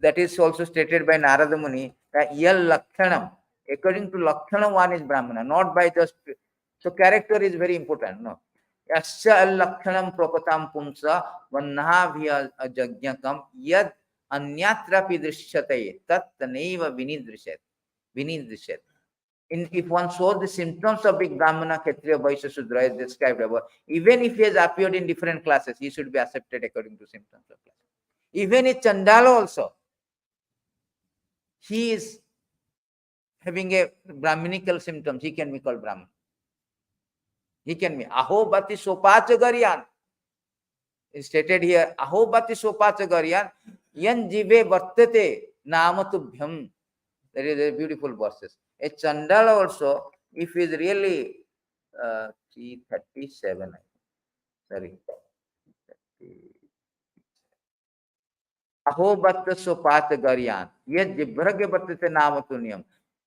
that is also stated by Narada Muni, that Yal Lakshanam. According to Lakshana, one is Brahmana, not by just. So character is very important. No. Yasya al Lakshanam Propatam Pumsa Vannahavya Ajajñakam Yad Anyatrapi Drishyate Tat Taneva Vinidrishyat. If one shows the symptoms of big Brahmana, Kshatriya, Vaishya, Shudra as described above, even if he has appeared in different classes, he should be accepted according to symptoms of class. Even in Chandala also, he is having a Brahminical symptoms, he can be called Brahman. He can be Ahobati Sopachagaryan. It's stated here, Ahobati Sopachagaryan, Yan Jive Vartate Namatubhyam. That is a beautiful verses. A Chandala also, if he is really 337, sorry. Ahobata Sopata Garyan, yet Jibrage Batate Namatunium.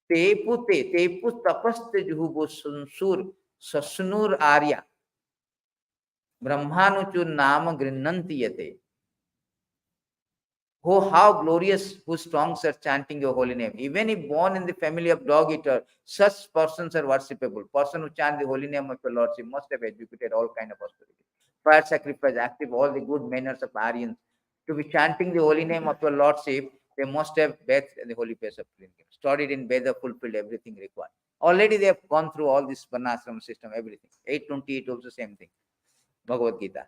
Tepus tapaste Juhubo Sunsur, Sasunur Arya. Brahmanuchu Nama Grinanti Yate. Oh, how glorious whose tongues are chanting your holy name. Even if born in the family of dog eater, such persons are worshipable. Person who chant the holy name of the Lordship must have educated all kind of austerity. Fire sacrifice, active all the good manners of Aryans. To be chanting the holy name of your Lordship, they must have bathed in the holy place of pilgrimage. Studied in Veda, fulfilled everything required. Already they have gone through all this Varnasrama system, everything. 828 also same thing. Bhagavad Gita.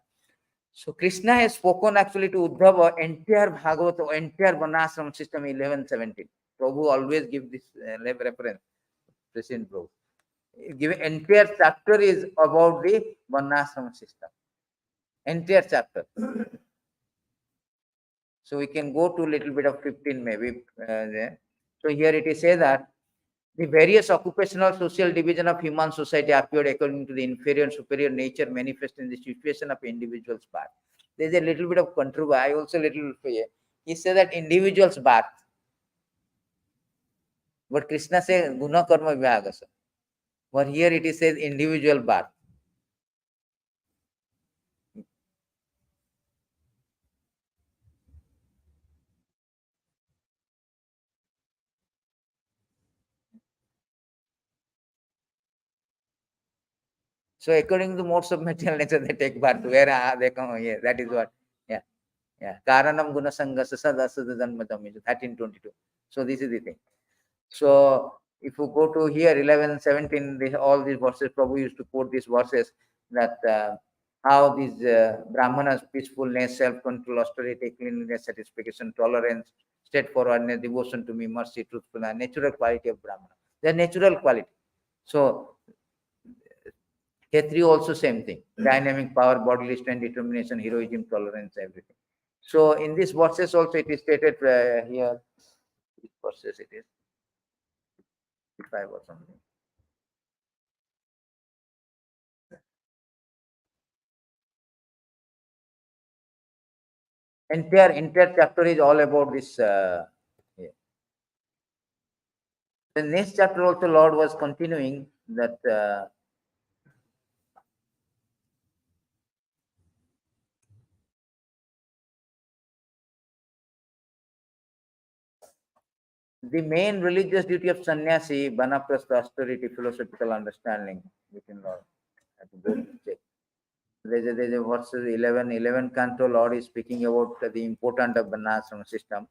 So Krishna has spoken actually to Uddhava entire Bhagavata, entire Varnasrama system 11:17. Prabhu always give this reference. President Prabhu. Give entire chapter is about the Varnasrama system. Entire chapter. So we can go to a little bit of 15 maybe there. So here it is say that the various occupational social division of human society appeared according to the inferior and superior nature manifest in the situation of individual's birth. There is a little bit of controversy. I also little he said that individual's birth. But Krishna says guna karma vibhagasa. But here it is says individual birth. So according to modes of material nature, they take birth. Where they come here? That is what. Yeah. Yeah. Karanam guna sangasa sadasada janmatam 1322. So this is the thing. So if you go to here 11, 17, all these verses, Prabhu used to quote these verses that how these brahmanas, peacefulness, self-control, austerity, cleanliness, satisfaction, tolerance, straightforwardness, devotion to me, mercy, truthfulness, natural quality of brahmana. Their natural quality. So K3 also same thing. Dynamic power, bodily strength, determination, heroism, tolerance, everything. So in these verses also it is stated here, which verses it is? 5 or something. Entire chapter is all about this. The next chapter also Lord was continuing that the main religious duty of sannyasi, vanaprastha, austerity, philosophical understanding. We can check. There's a verses 11 canto, Lord is speaking about the importance of Varnasrama system.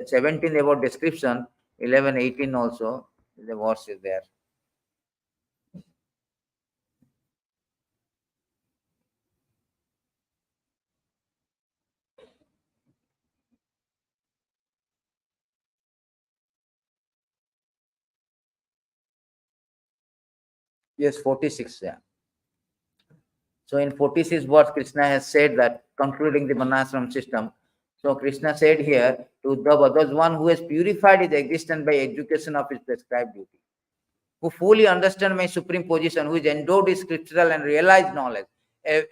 17 about description, 11, 18 also, the verse is there. Yes, 46. Yeah. So in 46 verse, Krishna has said that, concluding the Varnasrama system. So Krishna said here to Uddhava, those one who has purified his existence by education of his prescribed duty, who fully understand my supreme position, who is endowed with scriptural and realized knowledge,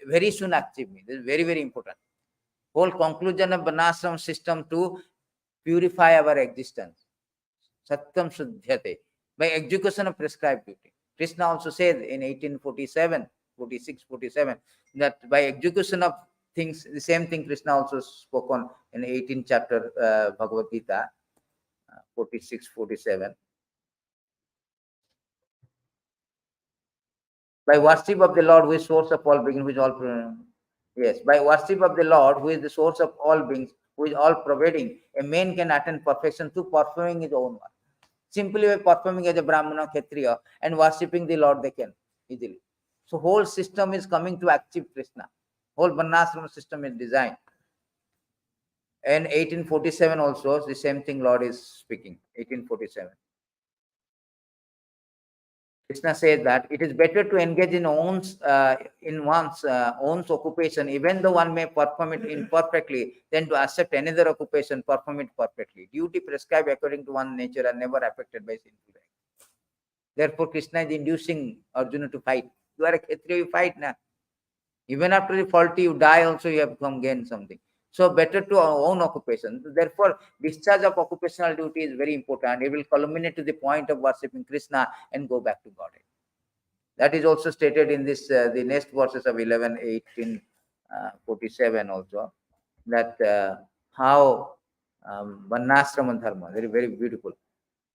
very soon achieve me. This is very, very important. Whole conclusion of Varnasrama system to purify our existence. Satyam Shuddhyate, by execution of prescribed duty. Krishna also said in 1847, 46, 47, that by execution of things, the same thing Krishna also spoke on in 18th chapter Bhagavad Gita, 46, 47. By worship of the Lord, who is source of all beings, who is all yes, by worship of the Lord, who is the source of all beings, who is all pervading, a man can attain perfection through performing his own work. Simply by performing as a Brahmana, Kshatriya, and worshipping the Lord, they can easily. So whole system is coming to achieve Krishna. Whole Varnasrama system is designed. And 1847 also, the same thing Lord is speaking. 1847. Krishna says that it is better to engage in one's occupation, even though one may perform it imperfectly, than to accept another occupation, perform it perfectly. Duty prescribed according to one's nature are never affected by sinful acts. Therefore, Krishna is inducing Arjuna to fight. You are a Kshatriya, you fight now. Even after you faulty, you die also, you have to come gain something. So better to our own occupation. Therefore, discharge of occupational duty is very important. It will culminate to the point of worshipping Krishna and go back to Godhead. That is also stated in this the next verses of 11, 18, 47 also, that how Varnasrama-Dharma, very, very beautiful.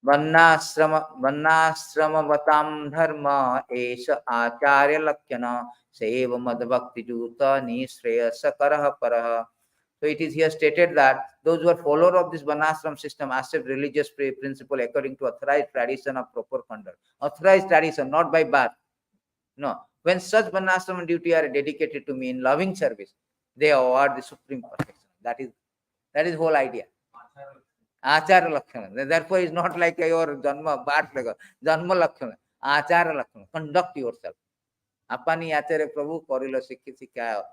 Varnasrama-vatam dharma esha acharya lakhyana seva madbhakti juta nishreyasa karaha paraha. So it is here stated that those who are followers of this Varnasrama system accept religious principle according to authorized tradition of proper conduct. Authorized tradition, not by birth. No. When such Varnasrama duty are dedicated to me in loving service, they award the supreme perfection. That is whole idea. Achara Lakshana. Therefore, it's not like your Janma, Janma Lakshana. Achara Lakshana. Conduct yourself. Apani Acharya Prabhu Korilo Sikha.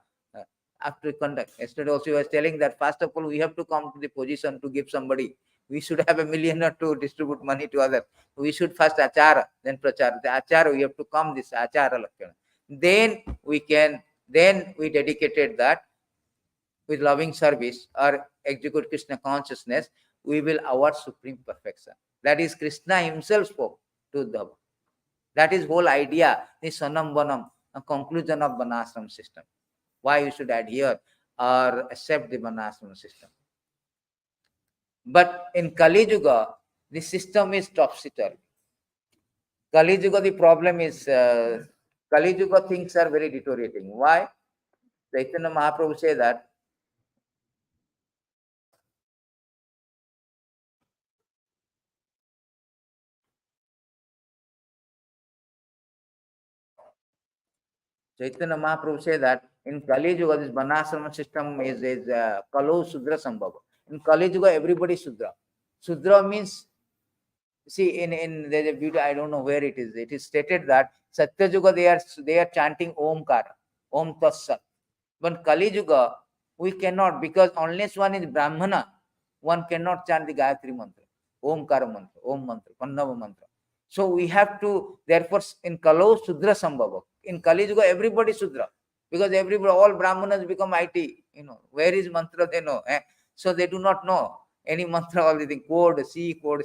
After conduct. Yesterday also, he was telling that first of all, we have to come to the position to give somebody. We should have $1 million to distribute money to others. We should first achara, then prachara. The achara, we have to come this achara Lakshana. Then we dedicated that with loving service or execute Krishna consciousness, we will award supreme perfection. That is Krishna himself spoke to Uddhava. That is whole idea, the Sanam Vanam, a conclusion of Varnasrama system. Why you should adhere or accept the Varnasrama system. But in Kali Yuga, the system is topsy-turvy. Kali Yuga, the problem is, Kali Yuga things are very deteriorating. Why? Chaitanya Mahaprabhu say that, Chaitanya Mahaprabhu say that in Kali Yuga, this Varnasrama system is Kalo Sudra Sambhava. In Kali Yuga, everybody is Sudra. Sudra means, see, in there's a beauty, I don't know where it is. It is stated that Satya Yuga, they are chanting Omkara, Om Tassat. But Kali Yuga, we cannot, because unless one is Brahmana, one cannot chant the Gayatri mantra, Omkara mantra, Om mantra, Pannava mantra. So we have to, therefore, in Kalo Sudra Sambhava. In Kali Yuga, everybody Sudra. Because everybody, all Brahmanas become IT. Where is mantra, they know. So they do not know any mantra, all the thing. Code, C, code,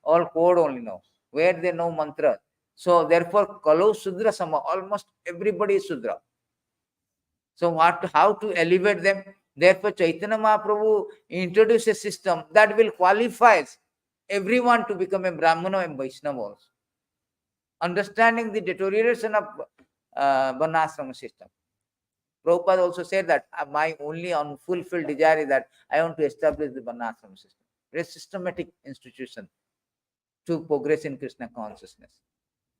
all code only know. Where they know mantra. So therefore, Kalo Sudra Sambhava, almost everybody is Sudra. So how to elevate them? Therefore, Chaitanya Mahaprabhu introduced a system that will qualify everyone to become a Brahmana and Vaishnava also. Understanding the deterioration of Varnasrama system. Prabhupada also said that my only unfulfilled desire is that I want to establish the Varnasrama system. A systematic institution to progress in Krishna consciousness.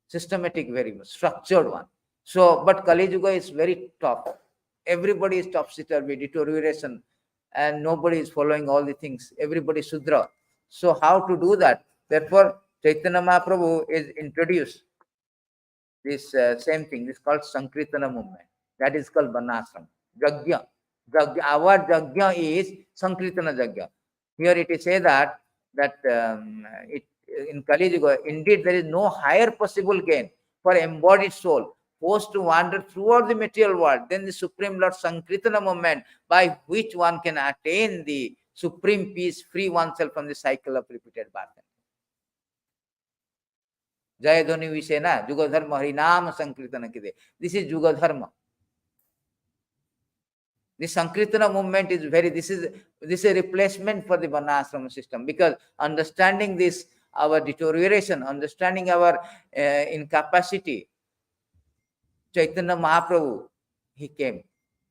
Systematic, very much structured one. So, but Kali Yuga is very tough. Everybody is topsy-turvy, deterioration, and nobody is following all the things. Everybody is Sudra. So, how to do that? Therefore, Chaitanya Mahaprabhu is introduced this same thing. This is called Sankirtana movement. That is called Varnasrama. Jagya. Our Jagya is Sankirtana Jagya. Here it is said that in Kali Yuga, indeed there is no higher possible gain for embodied soul forced to wander throughout the material world than the Supreme Lord Sankirtana movement, by which one can attain the supreme peace, free oneself from the cycle of repeated birth. Jaya Dhoni Vishena, Juga Dharma, Harinam Sankirtana Kide. This is Juga Dharma. The Sankirtana movement is this is a replacement for the Varnasrama system, because understanding this, our deterioration, understanding our incapacity, Chaitanya Mahaprabhu, he came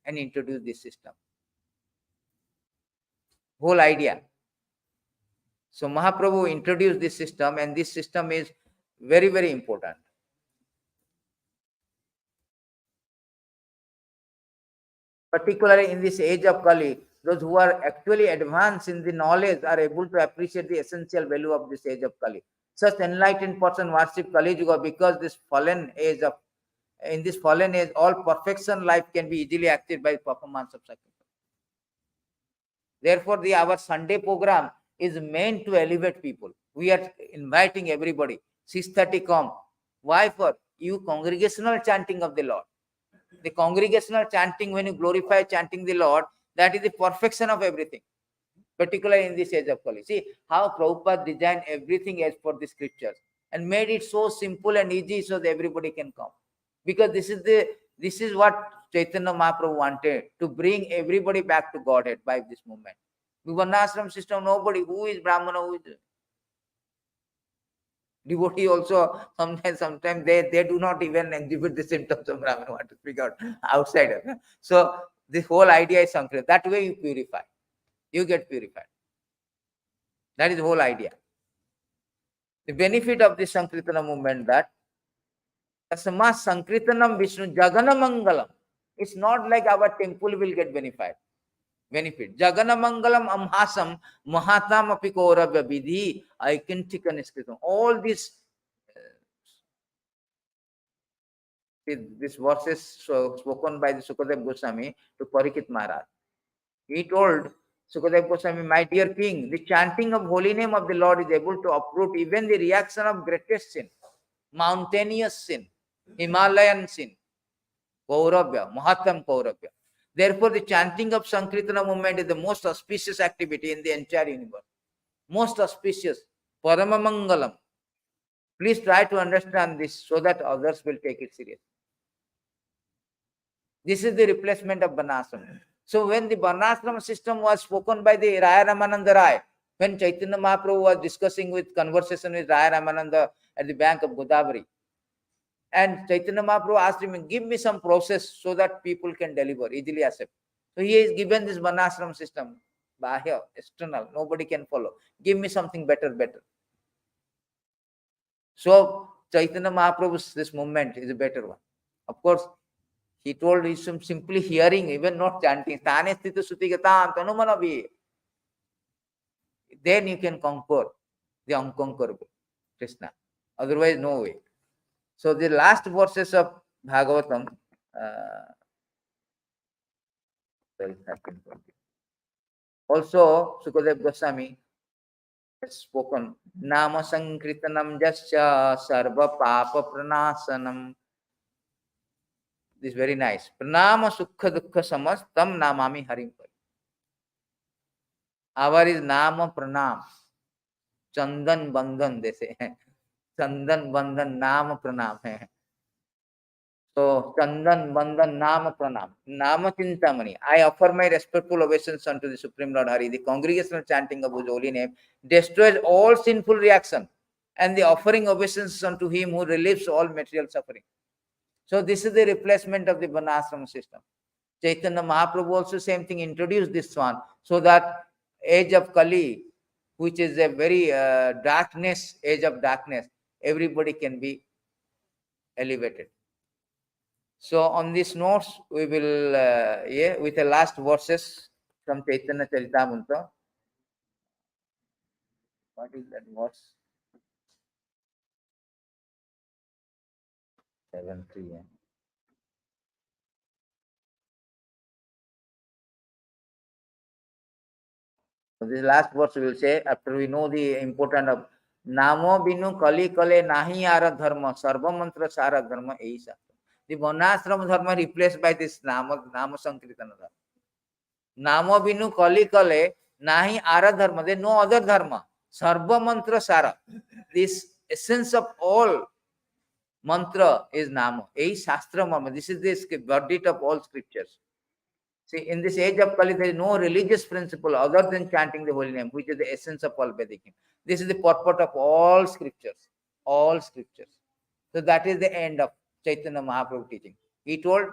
and introduced this system. Whole idea. So Mahaprabhu introduced this system, and this system is very, very important. Particularly in this age of Kali, those who are actually advanced in the knowledge are able to appreciate the essential value of this age of Kali. Such enlightened person worship Kali Yuga because in this fallen age, all perfection life can be easily achieved by performance of sacrifice. Therefore, our Sunday program is meant to elevate people. We are inviting everybody. 6:30 come. Why? For you congregational chanting of the Lord. The congregational chanting, when you glorify chanting the Lord, that is the perfection of everything, particularly in this age of Kali. See how Prabhupada designed everything as per the scriptures and made it so simple and easy so that everybody can come. Because this is what Chaitanya Mahaprabhu wanted, to bring everybody back to Godhead by this movement. The Varnasrama system, nobody, who is Brahmana, who is devotee also, sometimes they do not even exhibit the symptoms of Brahmana, want to speak out outsider. So this whole idea is Sankirtana. That way you purify. You get purified. That is the whole idea. The benefit of the Sankirtana movement, that Tasma Sankirtanam Vishnu Jagana Mangalam. It's not like our temple will get benefit. Jagana Mangalam Amhasam Mahatam Apikora Vidhi Aikantika Niskritam. All these verses spoken by the Sukadev Goswami to Parikshit Maharaj. He told Sukadev Goswami, my dear king, the chanting of holy name of the Lord is able to uproot even the reaction of greatest sin, mountainous sin, Himalayan sin, Kauravya, Mahatam Kauravya. Therefore, the chanting of Sankirtana movement is the most auspicious activity in the entire universe. Most auspicious. Paramamangalam. Please try to understand this so that others will take it seriously. This is the replacement of Varnasrama. So when the Varnasrama system was spoken by the Raya Ramananda Rai, when Chaitanya Mahaprabhu was discussing with conversation with Raya Ramananda at the bank of Godavari, and Chaitanya Mahaprabhu asked him, give me some process so that people can deliver, easily accept. So he is given this Varnasrama system, Bahya, external, nobody can follow. Give me something better. So Chaitanya Mahaprabhu's this movement is a better one. Of course, he told him simply hearing, even not chanting. Then you can conquer the unconquerable, Krishna. Otherwise, no way. So the last verses of Bhagavatam, also Sukadev Goswami has spoken, Nama Sankritanam Jasya Sarva Papa Pranasanam. This is very nice. Pranama Sukha Dukha Samas Tam Namami Harim. Our is Nama Pranam. Chandan Bandhan, they say. Chandan Bandhan Nama Pranam. So, Chandan Bandhan Nama Pranam. Nama Chintamani. I offer my respectful obeisance unto the Supreme Lord Hari. The congregational chanting of whose holy name destroys all sinful reaction, and the offering obeisance unto him who relieves all material suffering. So, this is the replacement of the Varnasrama system. Chaitanya Mahaprabhu also same thing introduced this one, so that age of Kali, which is a very darkness, age of darkness, everybody can be elevated. So on these notes, we will, with the last verses from Chaitanya Charitamrita. What is that verse? 7:3. So this last verse we will say after we know the importance of Namo binu kali kale nahi ara dharma sarva mantra sara dharma eisa. The Varnasrama dharma replaced by this Nama Sankirtana dharma. Namo binu kali kale nahi ara dharma. There is no other dharma. Sarva mantra sara. This essence of all mantra is Nama. Ei Shastra Mama. This is the verdict of all scriptures. See, in this age of Kali, there is no religious principle other than chanting the holy name, which is the essence of all Vedic. This is the purport of all scriptures. All scriptures. So that is the end of Chaitanya Mahaprabhu teaching. He told,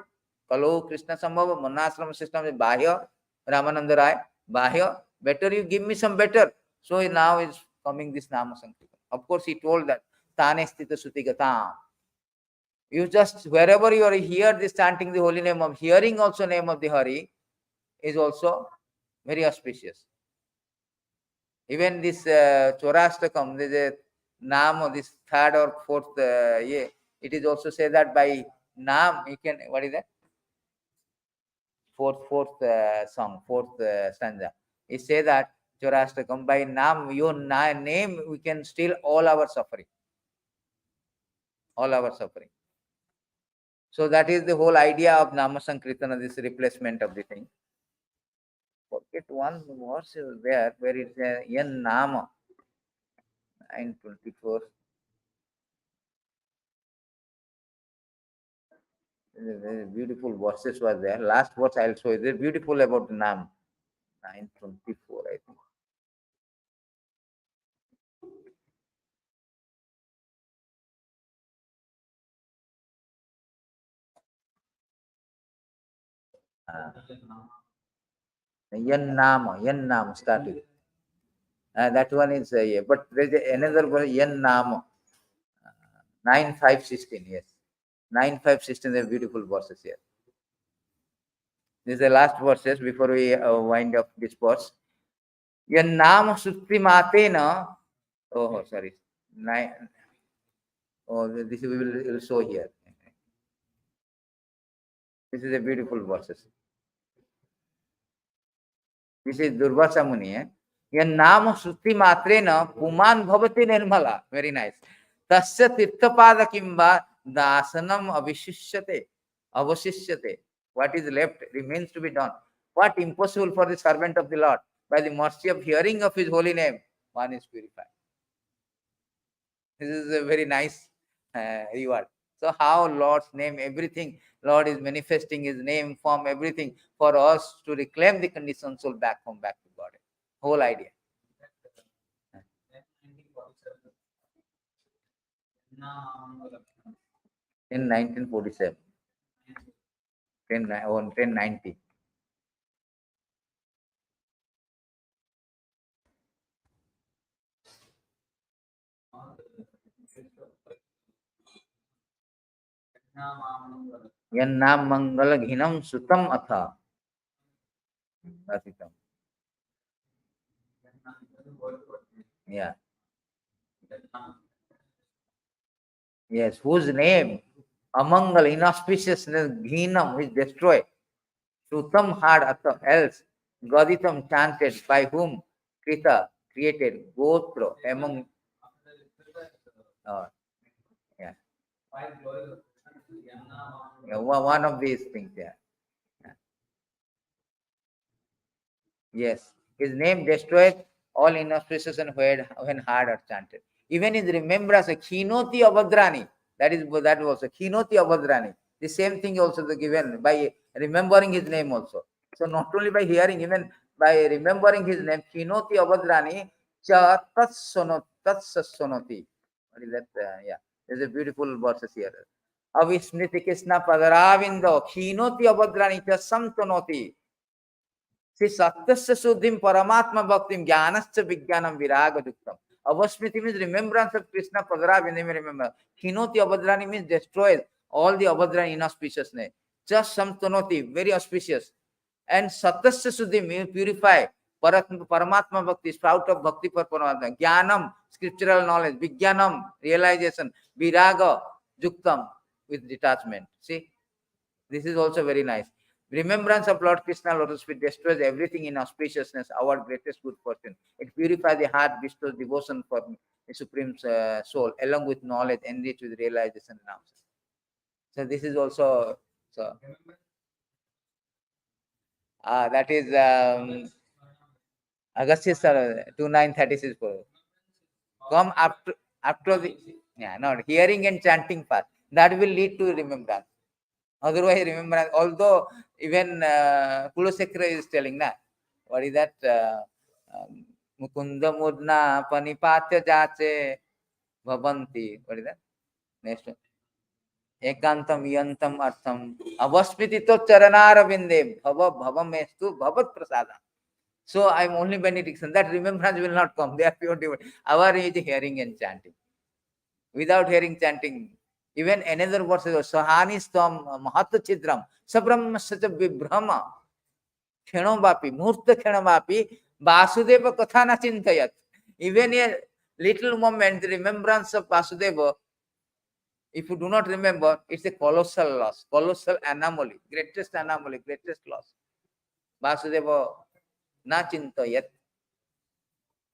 Kalo Krishna Sambhava, Varnasrama system is Bahya, Ramananda Rai, Bahya, better you give me some better. So now is coming this Nama Sankirtan. Of course, he told that, Tane Sthita Sutigata. You just, wherever you are here, this chanting the holy name of, hearing also name of the Hari is also very auspicious. Even this Chorashtakam, there is a Nam of this third or fourth, it is also said that by Nam, you can, what is that? Fourth song, fourth stanza. It says that Chorashtakam, by Nam, your name, we can steal all our suffering. All our suffering. So that is the whole idea of Nama Sankirtana, this replacement of the thing. Forget one verse there where it's Yan Nama 9:24. Beautiful verses was there. Last verse I'll show you. They're beautiful about the Nam. 9:24, I think. Yan Nama started. That one is but there's another one, Yan Nama 9:5:16. Yes, 9:5:16. They're beautiful verses here. This is the last verses before we wind up this verse. Yan Nama Sutti Matena. Oh, sorry. This we will show here. This is a beautiful verses. This is Durvasa Muni. Yan Nama Sutti Matrena Puman Bhavati Nirmala. Very nice. Tasya Tirthapada Kimba Dasanam Avashishyate. What is left remains to be done. What impossible for the servant of the Lord? By the mercy of hearing of his holy name, one is purified. This is a very nice reward. So how Lord's name, everything, Lord is manifesting his name, form, everything for us to reclaim the conditioned soul back to God. Whole idea. In 1947. 1090. Yan Nam Mangala Ghinam Sutam Atha. Yeah. Yes, whose name? Amangal, inauspiciousness, Ghinam is destroyed. Sutam had else. Gaditam chanted, by whom Krita created Gotra among. Yeah. One of these things, yeah. Yes, his name destroyed all inauspicious and when hard are chanted. Even in remembrance, a Khinoti Abhadrani, that was a Khinoti Abhadrani. The same thing also given by remembering his name also. So not only by hearing, even by remembering his name, Khinoti Abhadrani, Cha Tatsasonoti. What is that? Yeah, there's a beautiful verses here. अविस्मृति Krishna पदराविंदो क्षीणोति अभद्राणि च संतनोति श्री सत्यस्य शुद्धिं परमात्मा भक्तिं ज्ञानश्च विज्ञानं विराग युक्तम. Avasmriti means remembrance of Krishna Padaravinda, remember. Hinoti Abhadrani means destroys all the Abhadrani inauspiciousness. Just samtanoti, very auspicious. And Satasya Suddhi means purify. Paramatma Bhakti, sprout of Bhakti for Paramatma. Jnanam, scriptural knowledge. Vijnanam, realization. Viraga, Yuktam, with detachment. See, this is also very nice. Remembrance of Lord Krishna lotus feet destroys everything in auspiciousness, our greatest good fortune. It purifies the heart, bestows devotion for the Supreme Soul, along with knowledge, enriched with realization and answers. So this is also, so that is Augustus 2936. Come after the, yeah, not hearing and chanting part. That will lead to remembrance. Otherwise, remember, although even Kulosekara is telling that, what is that? Mukunda Mudna Panipatya Jache Bhavanti. What is that? Next one. Ekantam Yantam Artham Avasmitito Charanara Vinde Bhava Bhavam Estu Bhavat Prasada. So I am only benediction. That remembrance will not come. They are pure devotee. Our is hearing and chanting. Without hearing chanting, even another verse is Sahani Stam Mahatma Chidram Sabrahma Sacha Vibhrama Khenavapi Murta Khenavapi Vasudeva Kathana Chintayat. Even a little moment, the remembrance of Vasudeva, if you do not remember, it's a colossal loss, colossal anomaly, greatest loss. Vasudeva na Chintayat.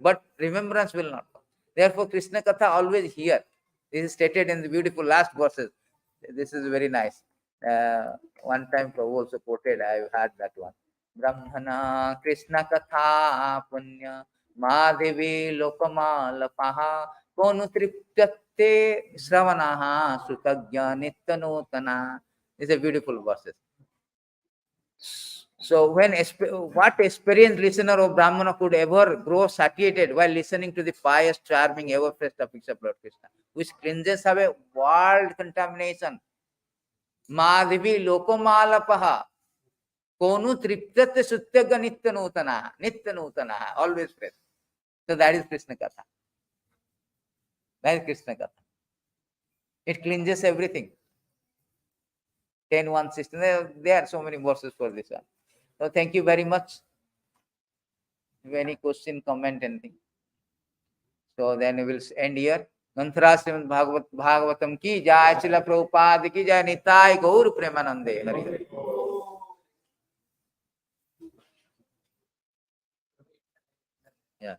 But remembrance will not come. Therefore, Krishna Katha always here. This is stated in the beautiful last verses. This is very nice. One time Prabhu also quoted, I had that one. Brahmana Krishna Katha Punya Madhavi Lokama Lapaha Konu Triptatte Sravanaha Sutagya Nittanotana. These are beautiful verses. So when what experienced listener of Brahmana could ever grow satiated while listening to the pious, charming, ever-fresh topics of Lord Krishna, which cleanses away world contamination. Madhavi lokomalapaha konu triptate sutyaga nityanutana, always fresh. So that is Krishna Katha. That is Krishna Katha. It cleanses everything. 10, 1, 16. There are so many verses for this one. So thank you very much. If any question, comment, anything. So then we will end here. Mantra Srimad Bhagavatam ki jai, Srila Prabhupada ki jai, Nitai Gaur Premanande. Hari Hari. Yeah.